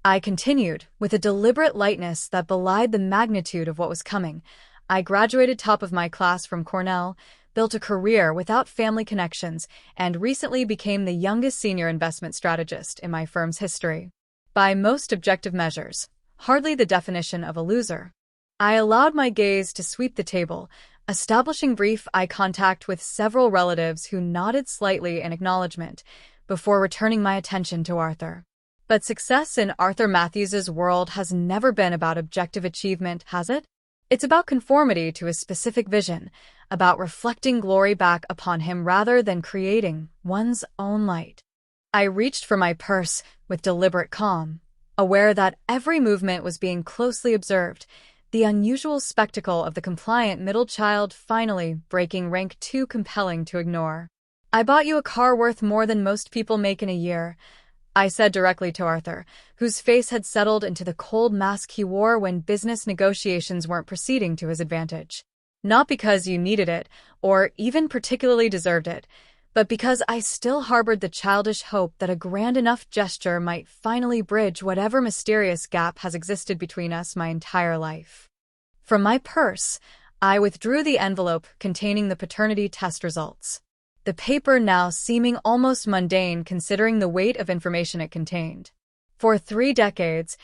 I continued, with a deliberate lightness that belied the magnitude of what was coming. I graduated top of my class from Cornell, built a career without family connections, and recently became the youngest senior investment strategist in my firm's history. By most objective measures, hardly the definition of a loser. I allowed my gaze to sweep the table, establishing brief eye contact with several relatives who nodded slightly in acknowledgement, before returning my attention to Arthur. But success in Arthur Matthews's world has never been about objective achievement, has it? It's about conformity to a specific vision, about reflecting glory back upon him rather than creating one's own light. I reached for my purse with deliberate calm, aware that every movement was being closely observed, the unusual spectacle of the compliant middle child finally breaking rank too compelling to ignore. "I bought you a car worth more than most people make in a year," I said directly to Arthur, whose face had settled into the cold mask he wore when business negotiations weren't proceeding to his advantage. "Not because you needed it, or even particularly deserved it, but because I still harbored the childish hope that a grand enough gesture might finally bridge whatever mysterious gap has existed between us my entire life." From my purse, I withdrew the envelope containing the paternity test results, the paper now seeming almost mundane considering the weight of information it contained. For 3 decades,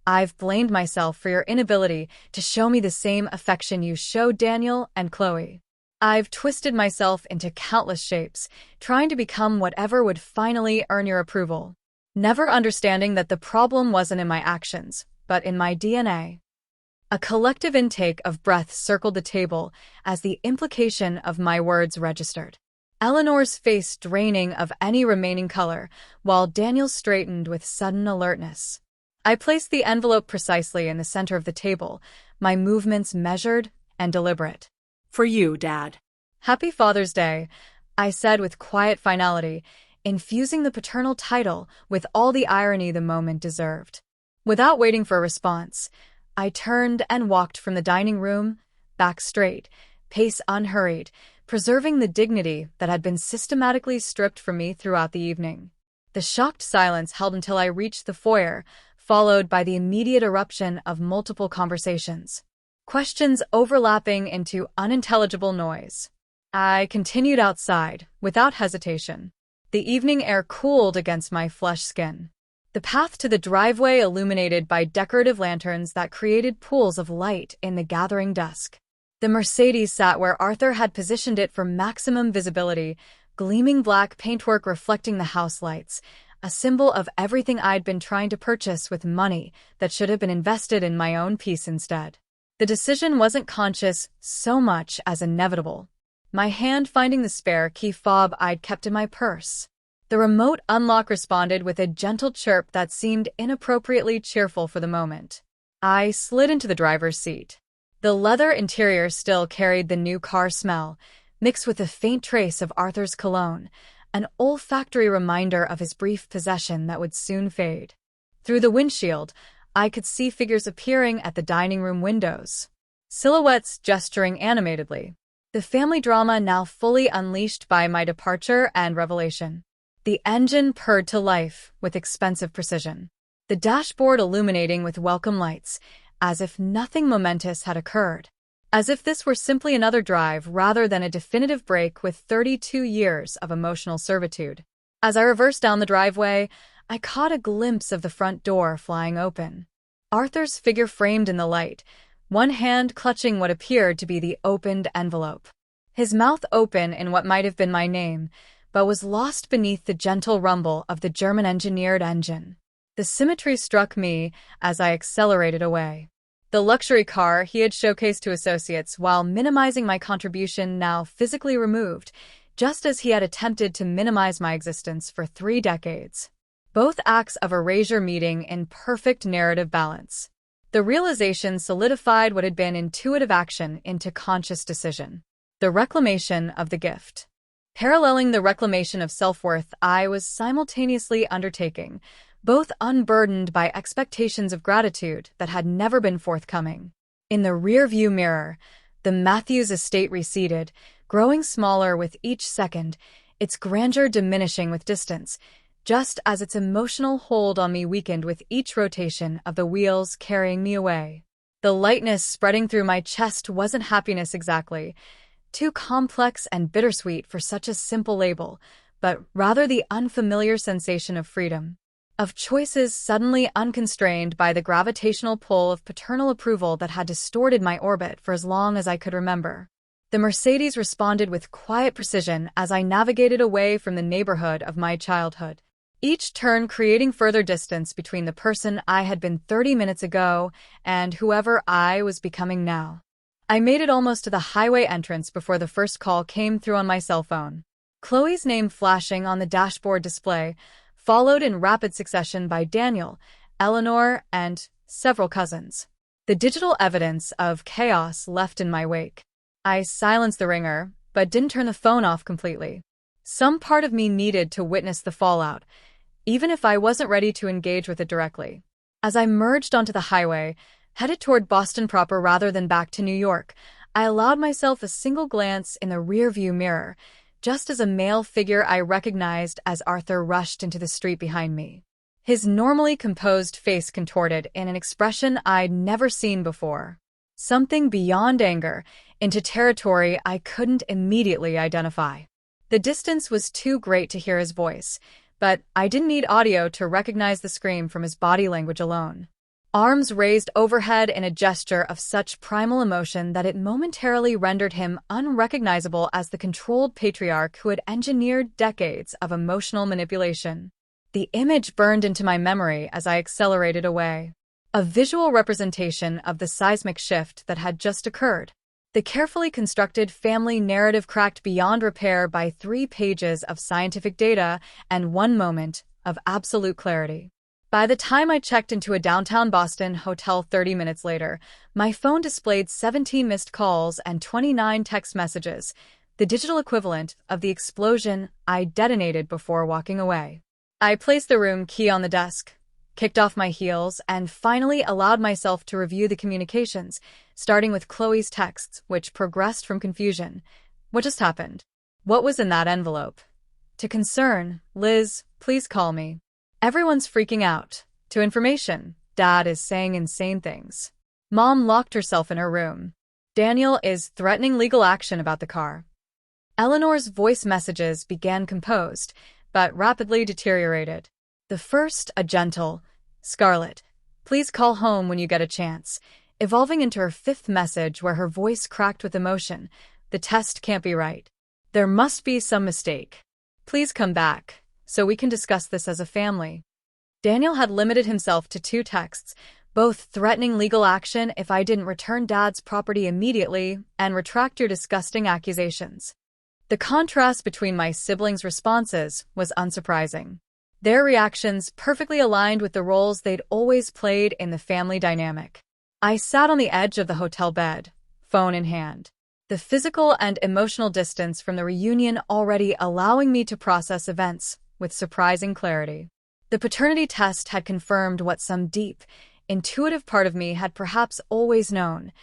I've blamed myself for your inability to show me the same affection you showed Daniel and Chloe. I've twisted myself into countless shapes, trying to become whatever would finally earn your approval, never understanding that the problem wasn't in my actions, but in my DNA. A collective intake of breath circled the table as the implication of my words registered. Eleanor's face draining of any remaining color, while Daniel straightened with sudden alertness. I placed the envelope precisely in the center of the table, my movements measured and deliberate. "For you, Dad." "Happy Father's Day," I said with quiet finality, infusing the paternal title with all the irony the moment deserved. Without waiting for a response, I turned and walked from the dining room, back straight, pace unhurried, preserving the dignity that had been systematically stripped from me throughout the evening. The shocked silence held until I reached the foyer, followed by the immediate eruption of multiple conversations, questions overlapping into unintelligible noise. I continued outside, without hesitation. The evening air cooled against my flesh skin. The path to the driveway illuminated by decorative lanterns that created pools of light in the gathering dusk. The Mercedes sat where Arthur had positioned it for maximum visibility, gleaming black paintwork reflecting the house lights, a symbol of everything I'd been trying to purchase with money that should have been invested in my own peace instead. The decision wasn't conscious so much as inevitable. My hand finding the spare key fob I'd kept in my purse. The remote unlock responded with a gentle chirp that seemed inappropriately cheerful for the moment. I slid into the driver's seat. The leather interior still carried the new car smell, mixed with a faint trace of Arthur's cologne, an olfactory reminder of his brief possession that would soon fade. Through the windshield, I could see figures appearing at the dining room windows, silhouettes gesturing animatedly. The family drama now fully unleashed by my departure and revelation. The engine purred to life with expensive precision, the dashboard illuminating with welcome lights, as if nothing momentous had occurred. As if this were simply another drive rather than a definitive break with 32 years of emotional servitude. As I reversed down the driveway, I caught a glimpse of the front door flying open. Arthur's figure framed in the light, one hand clutching what appeared to be the opened envelope. His mouth open in what might have been my name, but was lost beneath the gentle rumble of the German-engineered engine. The symmetry struck me as I accelerated away. The luxury car he had showcased to associates while minimizing my contribution now physically removed, just as he had attempted to minimize my existence for 3 decades. Both acts of erasure meeting in perfect narrative balance. The realization solidified what had been intuitive action into conscious decision. The reclamation of the gift. Paralleling the reclamation of self-worth I was simultaneously undertaking, both unburdened by expectations of gratitude that had never been forthcoming. In the rear-view mirror, the Matthews estate receded, growing smaller with each second, its grandeur diminishing with distance, just as its emotional hold on me weakened with each rotation of the wheels carrying me away. The lightness spreading through my chest wasn't happiness exactly, too complex and bittersweet for such a simple label, but rather the unfamiliar sensation of freedom. Of choices suddenly unconstrained by the gravitational pull of paternal approval that had distorted my orbit for as long as I could remember. The Mercedes responded with quiet precision as I navigated away from the neighborhood of my childhood, each turn creating further distance between the person I had been 30 minutes ago and whoever I was becoming now. I made it almost to the highway entrance before the first call came through on my cell phone. Chloe's name flashing on the dashboard display, followed in rapid succession by Daniel, Eleanor, and several cousins. The digital evidence of chaos left in my wake. I silenced the ringer, but didn't turn the phone off completely. Some part of me needed to witness the fallout, even if I wasn't ready to engage with it directly. As I merged onto the highway, headed toward Boston proper rather than back to New York, I allowed myself a single glance in the rearview mirror, just as a male figure I recognized as Arthur rushed into the street behind me. His normally composed face contorted in an expression I'd never seen before. Something beyond anger, into territory I couldn't immediately identify. The distance was too great to hear his voice, but I didn't need audio to recognize the scream from his body language alone. Arms raised overhead in a gesture of such primal emotion that it momentarily rendered him unrecognizable as the controlled patriarch who had engineered decades of emotional manipulation. The image burned into my memory as I accelerated away. A visual representation of the seismic shift that had just occurred. The carefully constructed family narrative cracked beyond repair by 3 pages of scientific data and 1 moment of absolute clarity. By the time I checked into a downtown Boston hotel 30 minutes later, my phone displayed 17 missed calls and 29 text messages, the digital equivalent of the explosion I detonated before walking away. I placed the room key on the desk, kicked off my heels, and finally allowed myself to review the communications, starting with Chloe's texts, which progressed from confusion. What just happened? What was in that envelope? To concern, Liz, please call me. Everyone's freaking out. To information, Dad is saying insane things. Mom locked herself in her room. Daniel is threatening legal action about the car. Eleanor's voice messages began composed, but rapidly deteriorated. The first, a gentle, Scarlett, please call home when you get a chance, evolving into her 5th message where her voice cracked with emotion. The test can't be right. There must be some mistake. Please come back. so we can discuss this as a family. Daniel had limited himself to 2 texts, both threatening legal action if I didn't return Dad's property immediately and retract your disgusting accusations. The contrast between my siblings' responses was unsurprising. Their reactions perfectly aligned with the roles they'd always played in the family dynamic. I sat on the edge of the hotel bed, phone in hand, the physical and emotional distance from the reunion already allowing me to process events with surprising clarity. The paternity test had confirmed what some deep, intuitive part of me had perhaps always known,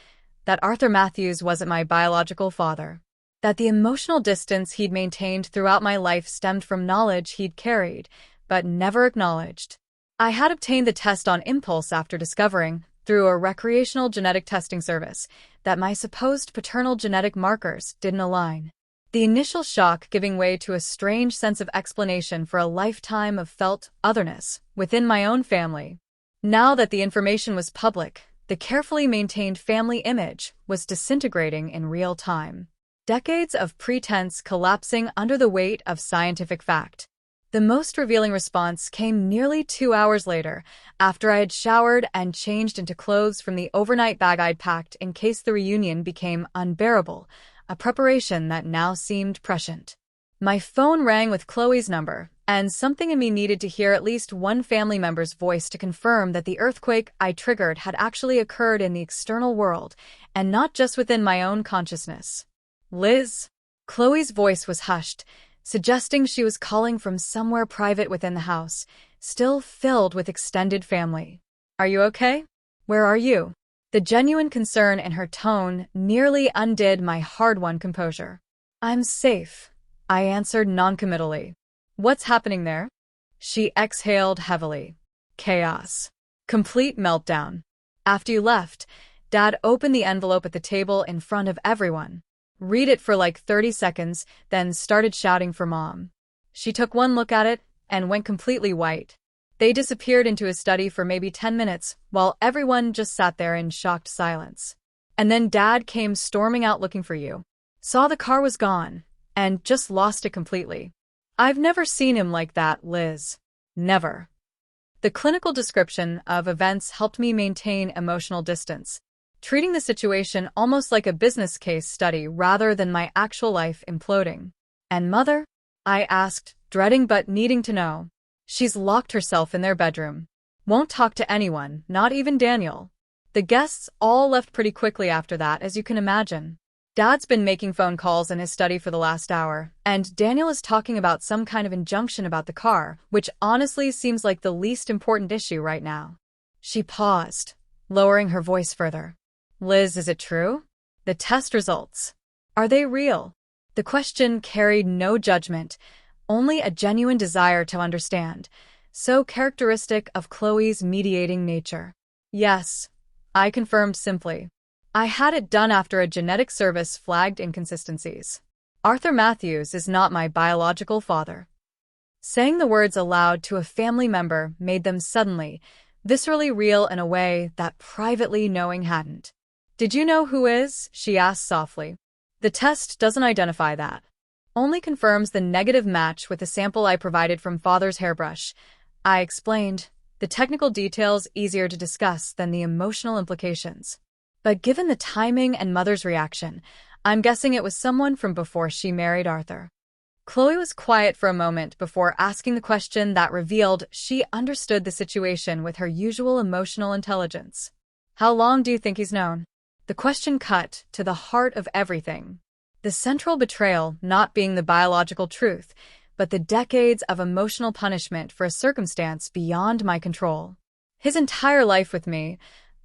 that Arthur Matthews wasn't my biological father, that the emotional distance he'd maintained throughout my life stemmed from knowledge he'd carried, but never acknowledged. I had obtained the test on impulse after discovering, through a recreational genetic testing service, that my supposed paternal genetic markers didn't align. The initial shock giving way to a strange sense of explanation for a lifetime of felt otherness within my own family. Now that the information was public, the carefully maintained family image was disintegrating in real time. Decades of pretense collapsing under the weight of scientific fact. The most revealing response came nearly 2 hours later, after I had showered and changed into clothes from the overnight bag I'd packed in case the reunion became unbearable, a preparation that now seemed prescient. My phone rang with Chloe's number, and something in me needed to hear at least one family member's voice to confirm that the earthquake I triggered had actually occurred in the external world, and not just within my own consciousness. Liz? Chloe's voice was hushed, suggesting she was calling from somewhere private within the house, still filled with extended family. Are you okay? Where are you? The genuine concern in her tone nearly undid my hard-won composure. I'm safe, I answered noncommittally. What's happening there? She exhaled heavily. Chaos. Complete meltdown. After you left, Dad opened the envelope at the table in front of everyone. Read it for like 30 seconds, then started shouting for Mom. She took one look at it and went completely white. They disappeared into his study for maybe 10 minutes, while everyone just sat there in shocked silence. And then Dad came storming out looking for you. Saw the car was gone, and just lost it completely. I've never seen him like that, Liz. Never. The clinical description of events helped me maintain emotional distance, treating the situation almost like a business case study rather than my actual life imploding. And Mother? I asked, dreading but needing to know. She's locked herself in their bedroom. Won't talk to anyone, not even Daniel. The guests all left pretty quickly after that, as you can imagine. Dad's been making phone calls in his study for the last hour, and Daniel is talking about some kind of injunction about the car, which honestly seems like the least important issue right now. She paused, lowering her voice further. Liz, is it true? The test results. Are they real? The question carried no judgment, only a genuine desire to understand, so characteristic of Chloe's mediating nature. Yes, I confirmed simply. I had it done after a genetic service flagged inconsistencies. Arthur Matthews is not my biological father. Saying the words aloud to a family member made them suddenly, viscerally real in a way that privately knowing hadn't. Did you know who is? She asked softly. The test doesn't identify that. Only confirms the negative match with the sample I provided from Father's hairbrush. I explained, the technical details easier to discuss than the emotional implications. But given the timing and Mother's reaction, I'm guessing it was someone from before she married Arthur. Chloe was quiet for a moment before asking the question that revealed she understood the situation with her usual emotional intelligence. How long do you think he's known? The question cut to the heart of everything. The central betrayal not being the biological truth, but the decades of emotional punishment for a circumstance beyond my control. His entire life with me,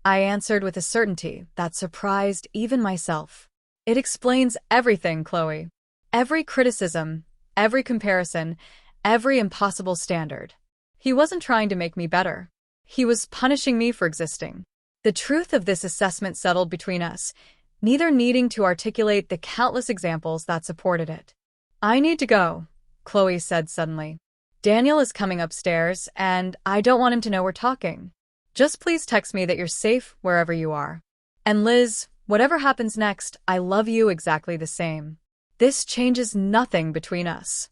I answered with a certainty that surprised even myself. It explains everything, Chloe. Every criticism, every comparison, every impossible standard. He wasn't trying to make me better. He was punishing me for existing. The truth of this assessment settled between us, neither needing to articulate the countless examples that supported it. I need to go, Chloe said suddenly. Daniel is coming upstairs, and I don't want him to know we're talking. Just please text me that you're safe wherever you are. And Liz, whatever happens next, I love you exactly the same. This changes nothing between us.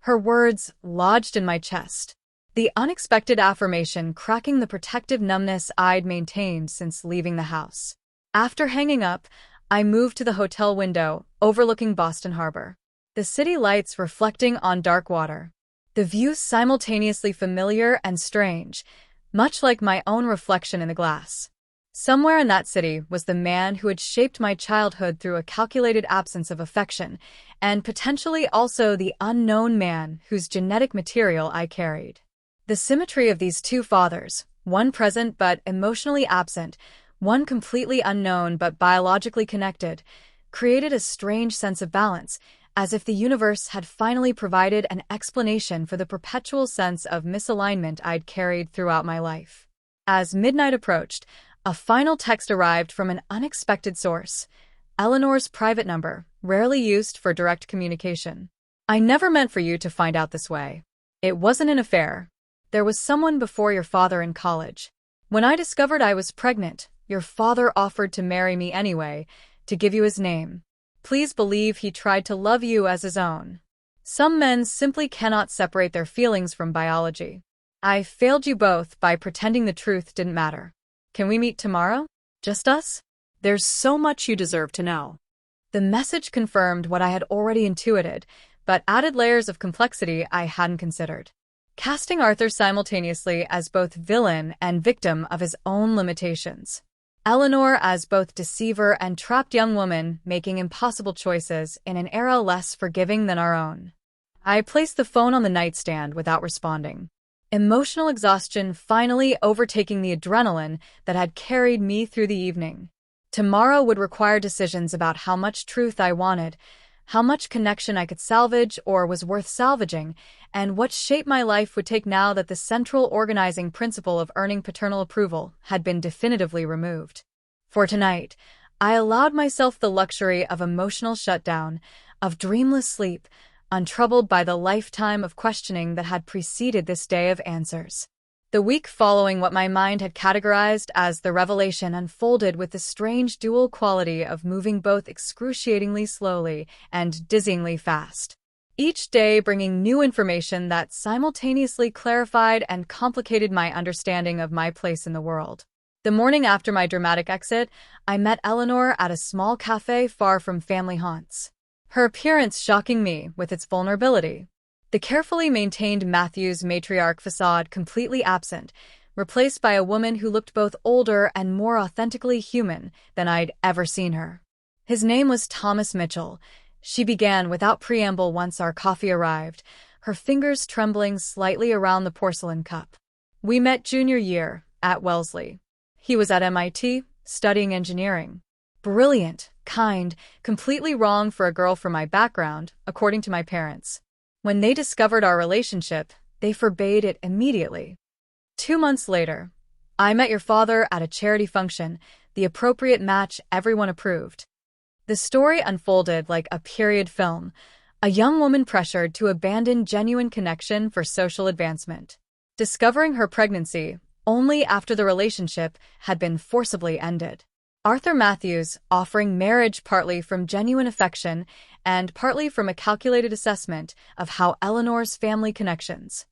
Her words lodged in my chest, the unexpected affirmation cracking the protective numbness I'd maintained since leaving the house. After hanging up, I moved to the hotel window overlooking Boston Harbor, the city lights reflecting on dark water. The view simultaneously familiar and strange, much like my own reflection in the glass. Somewhere in that city was the man who had shaped my childhood through a calculated absence of affection, and potentially also the unknown man whose genetic material I carried. The symmetry of these two fathers, one present but emotionally absent, one completely unknown but biologically connected, created a strange sense of balance, as if the universe had finally provided an explanation for the perpetual sense of misalignment I'd carried throughout my life. As midnight approached, a final text arrived from an unexpected source, Eleanor's private number, rarely used for direct communication. I never meant for you to find out this way. It wasn't an affair. There was someone before your father in college. When I discovered I was pregnant, your father offered to marry me anyway, to give you his name. Please believe he tried to love you as his own. Some men simply cannot separate their feelings from biology. I failed you both by pretending the truth didn't matter. Can we meet tomorrow? Just us? There's so much you deserve to know. The message confirmed what I had already intuited, but added layers of complexity I hadn't considered. Casting Arthur simultaneously as both villain and victim of his own limitations. Eleanor as both deceiver and trapped young woman making impossible choices in an era less forgiving than our own. I placed the phone on the nightstand without responding. Emotional exhaustion finally overtaking the adrenaline that had carried me through the evening. Tomorrow would require decisions about how much truth I wanted, how much connection I could salvage or was worth salvaging, and what shape my life would take now that the central organizing principle of earning paternal approval had been definitively removed. For tonight, I allowed myself the luxury of emotional shutdown, of dreamless sleep, untroubled by the lifetime of questioning that had preceded this day of answers. The week following what my mind had categorized as the revelation unfolded with the strange dual quality of moving both excruciatingly slowly and dizzyingly fast. Each day bringing new information that simultaneously clarified and complicated my understanding of my place in the world. The morning after my dramatic exit, I met Eleanor at a small cafe far from family haunts. Her appearance shocking me with its vulnerability. The carefully maintained Matthews matriarch facade completely absent, replaced by a woman who looked both older and more authentically human than I'd ever seen her. His name was Thomas Mitchell. She began without preamble once our coffee arrived, her fingers trembling slightly around the porcelain cup. We met junior year, at Wellesley. He was at MIT, studying engineering. Brilliant, kind, completely wrong for a girl from my background, according to my parents. When they discovered our relationship, they forbade it immediately. 2 months later, I met your father at a charity function, the appropriate match everyone approved. The story unfolded like a period film, a young woman pressured to abandon genuine connection for social advancement. Discovering her pregnancy only after the relationship had been forcibly ended. Arthur Matthews offering marriage partly from genuine affection and partly from a calculated assessment of how Eleanor's family connections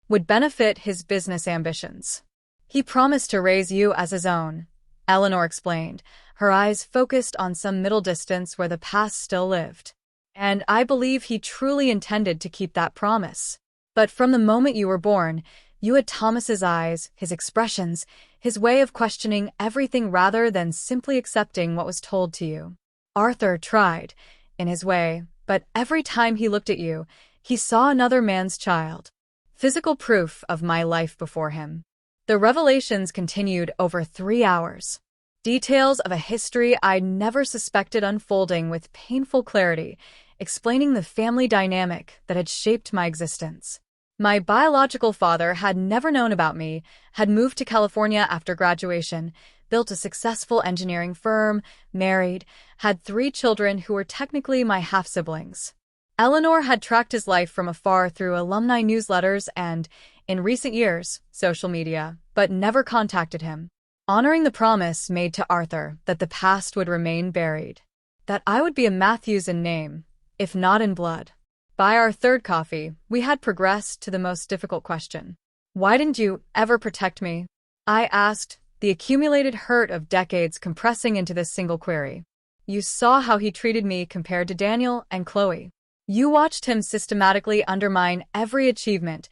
would benefit his business ambitions. He promised to raise you as his own, Eleanor explained, her eyes focused on some middle distance where the past still lived. And I believe he truly intended to keep that promise. But from the moment you were born, you had Thomas's eyes, his expressions, his way of questioning everything rather than simply accepting what was told to you. Arthur tried, in his way, but every time he looked at you, he saw another man's child. Physical proof of my life before him. The revelations continued over 3 hours. Details of a history I'd never suspected unfolding with painful clarity, explaining the family dynamic that had shaped my existence. My biological father had never known about me, had moved to California after graduation, built a successful engineering firm, married, had 3 children who were technically my half-siblings. Eleanor had tracked his life from afar through alumni newsletters and, in recent years, social media, but never contacted him, honoring the promise made to Arthur that the past would remain buried, that I would be a Matthews in name, if not in blood. By our third coffee, we had progressed to the most difficult question. Why didn't you ever protect me? I asked, the accumulated hurt of decades compressing into this single query. You saw how he treated me compared to Daniel and Chloe. You watched him systematically undermine every achievement,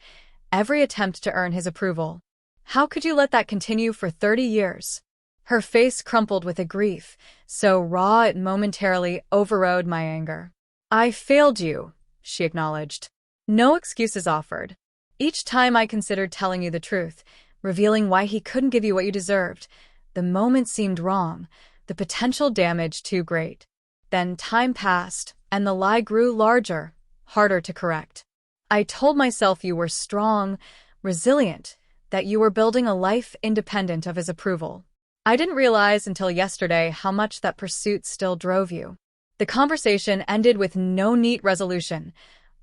every attempt to earn his approval. How could you let that continue for 30 years? Her face crumpled with a grief, so raw it momentarily overrode my anger. I failed you, she acknowledged. No excuses offered. Each time I considered telling you the truth, revealing why he couldn't give you what you deserved, the moment seemed wrong, the potential damage too great. Then time passed, and the lie grew larger, harder to correct. I told myself you were strong, resilient, that you were building a life independent of his approval. I didn't realize until yesterday how much that pursuit still drove you. The conversation ended with no neat resolution,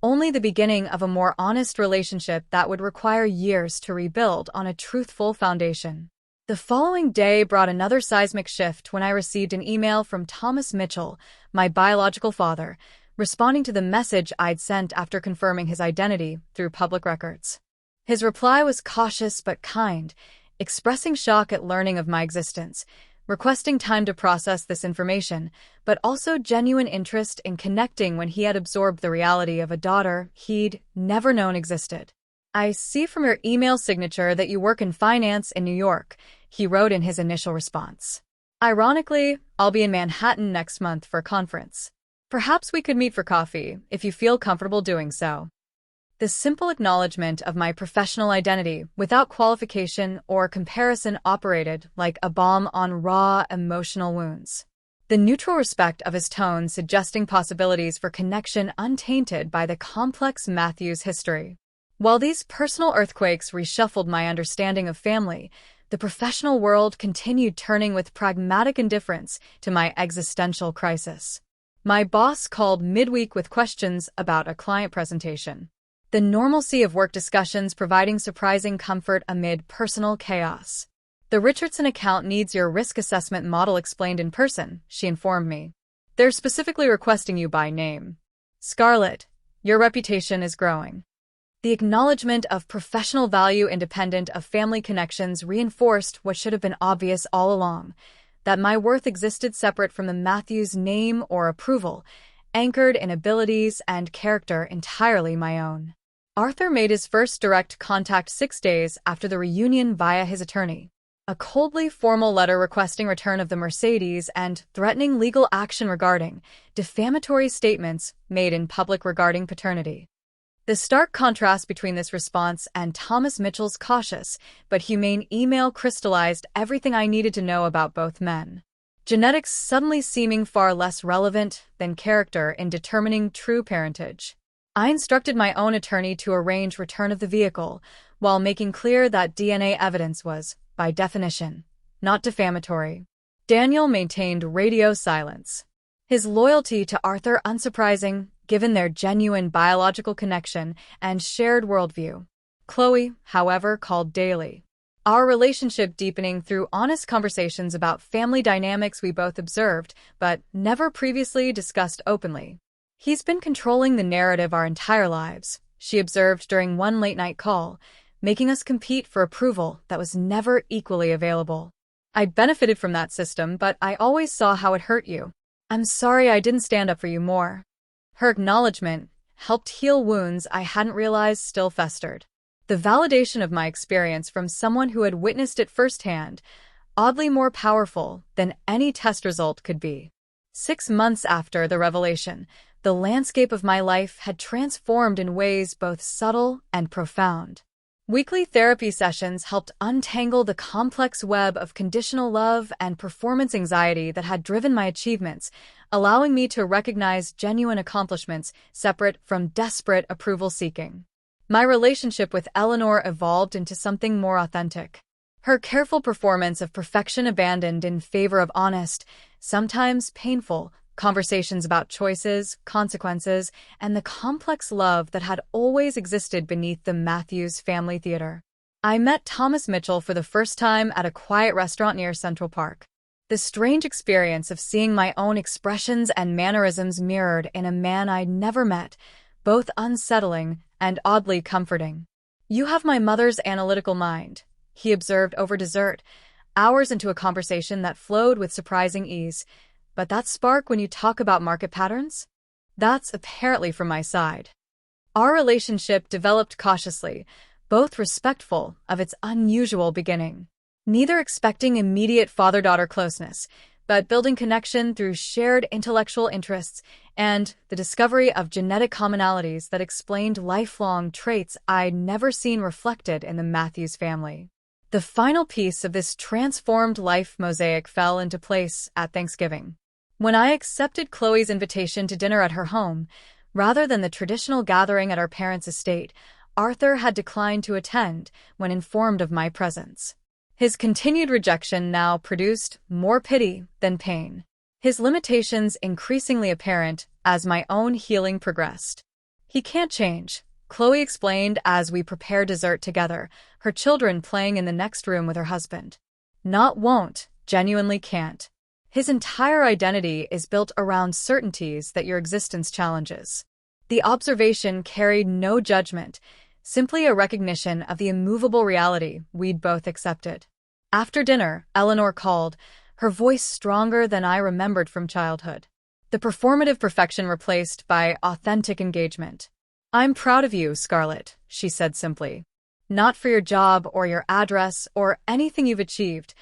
only the beginning of a more honest relationship that would require years to rebuild on a truthful foundation. The following day brought another seismic shift when I received an email from Thomas Mitchell, my biological father, responding to the message I'd sent after confirming his identity through public records. His reply was cautious but kind, expressing shock at learning of my existence, requesting time to process this information, but also genuine interest in connecting when he had absorbed the reality of a daughter he'd never known existed. I see from your email signature that you work in finance in New York, he wrote in his initial response. Ironically, I'll be in Manhattan next month for a conference. Perhaps we could meet for coffee, if you feel comfortable doing so. The simple acknowledgement of my professional identity without qualification or comparison operated like a balm on raw emotional wounds. The neutral respect of his tone suggesting possibilities for connection untainted by the complex Matthews history. While these personal earthquakes reshuffled my understanding of family, the professional world continued turning with pragmatic indifference to my existential crisis. My boss called midweek with questions about a client presentation. The normalcy of work discussions providing surprising comfort amid personal chaos. The Richardson account needs your risk assessment model explained in person, she informed me. They're specifically requesting you by name. Scarlett, your reputation is growing. The acknowledgement of professional value independent of family connections reinforced what should have been obvious all along, that my worth existed separate from the Matthews name or approval, anchored in abilities and character entirely my own. Arthur made his first direct contact 6 days after the reunion via his attorney. A coldly formal letter requesting return of the Mercedes and threatening legal action regarding defamatory statements made in public regarding paternity. The stark contrast between this response and Thomas Mitchell's cautious but humane email crystallized everything I needed to know about both men. Genetics suddenly seeming far less relevant than character in determining true parentage. I instructed my own attorney to arrange return of the vehicle, while making clear that DNA evidence was, by definition, not defamatory. Daniel maintained radio silence. His loyalty to Arthur unsurprising, given their genuine biological connection and shared worldview. Chloe, however, called daily. Our relationship deepening through honest conversations about family dynamics we both observed, but never previously discussed openly. He's been controlling the narrative our entire lives, she observed during one late-night call, making us compete for approval that was never equally available. I benefited from that system, but I always saw how it hurt you. I'm sorry I didn't stand up for you more. Her acknowledgement helped heal wounds I hadn't realized still festered. The validation of my experience from someone who had witnessed it firsthand, oddly more powerful than any test result could be. 6 months after the revelation, the landscape of my life had transformed in ways both subtle and profound. Weekly therapy sessions helped untangle the complex web of conditional love and performance anxiety that had driven my achievements, allowing me to recognize genuine accomplishments separate from desperate approval-seeking. My relationship with Eleanor evolved into something more authentic. Her careful performance of perfection abandoned in favor of honest, sometimes painful, conversations about choices, consequences, and the complex love that had always existed beneath the Matthews family theater. I met Thomas Mitchell for the first time at a quiet restaurant near Central Park. The strange experience of seeing my own expressions and mannerisms mirrored in a man I'd never met, both unsettling and oddly comforting. "You have my mother's analytical mind," he observed over dessert, hours into a conversation that flowed with surprising ease. "But that spark when you talk about market patterns? That's apparently from my side." Our relationship developed cautiously, both respectful of its unusual beginning. Neither expecting immediate father-daughter closeness, but building connection through shared intellectual interests and the discovery of genetic commonalities that explained lifelong traits I'd never seen reflected in the Matthews family. The final piece of this transformed life mosaic fell into place at Thanksgiving. When I accepted Chloe's invitation to dinner at her home, rather than the traditional gathering at our parents' estate, Arthur had declined to attend when informed of my presence. His continued rejection now produced more pity than pain, his limitations increasingly apparent as my own healing progressed. "He can't change," Chloe explained as we prepared dessert together, her children playing in the next room with her husband. "Not won't, genuinely can't. His entire identity is built around certainties that your existence challenges." The observation carried no judgment, simply a recognition of the immovable reality we'd both accepted. After dinner, Eleanor called, her voice stronger than I remembered from childhood. The performative perfection replaced by authentic engagement. "I'm proud of you, Scarlett," she said simply. "Not for your job or your address or anything you've achieved,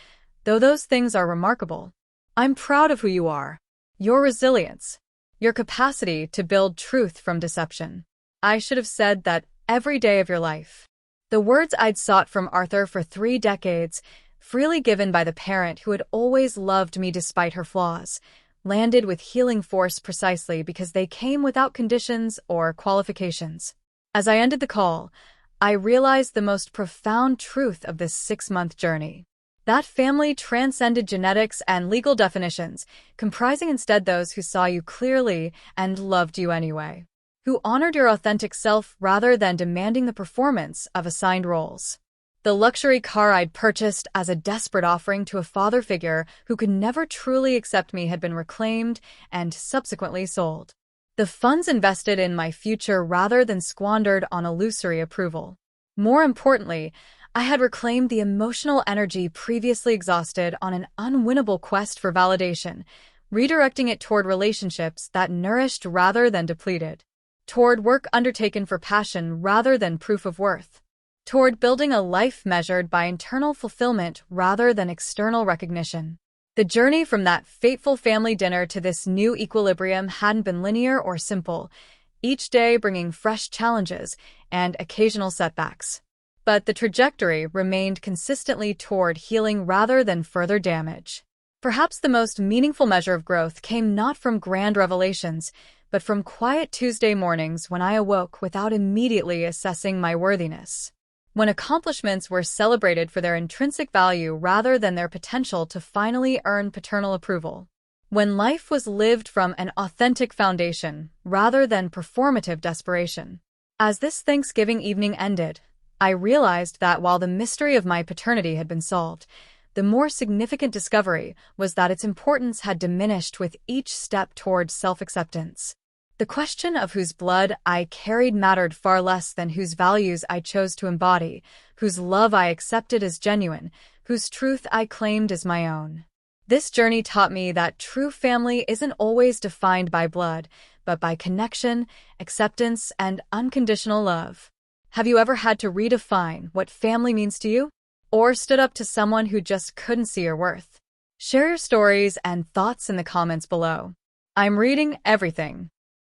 though those things are remarkable. I'm proud of who you are, your resilience, your capacity to build truth from deception. I should have said that every day of your life." The words I'd sought from Arthur for 3 decades, freely given by the parent who had always loved me despite her flaws, landed with healing force precisely because they came without conditions or qualifications. As I ended the call, I realized the most profound truth of this 6-month journey. That family transcended genetics and legal definitions, comprising instead those who saw you clearly and loved you anyway, who honored your authentic self rather than demanding the performance of assigned roles. The luxury car I'd purchased as a desperate offering to a father figure who could never truly accept me had been reclaimed and subsequently sold. The funds invested in my future rather than squandered on illusory approval. More importantly, I had reclaimed the emotional energy previously exhausted on an unwinnable quest for validation, redirecting it toward relationships that nourished rather than depleted, toward work undertaken for passion rather than proof of worth, toward building a life measured by internal fulfillment rather than external recognition. The journey from that fateful family dinner to this new equilibrium hadn't been linear or simple, each day bringing fresh challenges and occasional setbacks. But the trajectory remained consistently toward healing rather than further damage. Perhaps the most meaningful measure of growth came not from grand revelations, but from quiet Tuesday mornings when I awoke without immediately assessing my worthiness. When accomplishments were celebrated for their intrinsic value rather than their potential to finally earn paternal approval. When life was lived from an authentic foundation rather than performative desperation. As this Thanksgiving evening ended, I realized that while the mystery of my paternity had been solved, the more significant discovery was that its importance had diminished with each step toward self-acceptance. The question of whose blood I carried mattered far less than whose values I chose to embody, whose love I accepted as genuine, whose truth I claimed as my own. This journey taught me that true family isn't always defined by blood, but by connection, acceptance, and unconditional love. Have you ever had to redefine what family means to you? Or stood up to someone who just couldn't see your worth? Share your stories and thoughts in the comments below. I'm reading everything.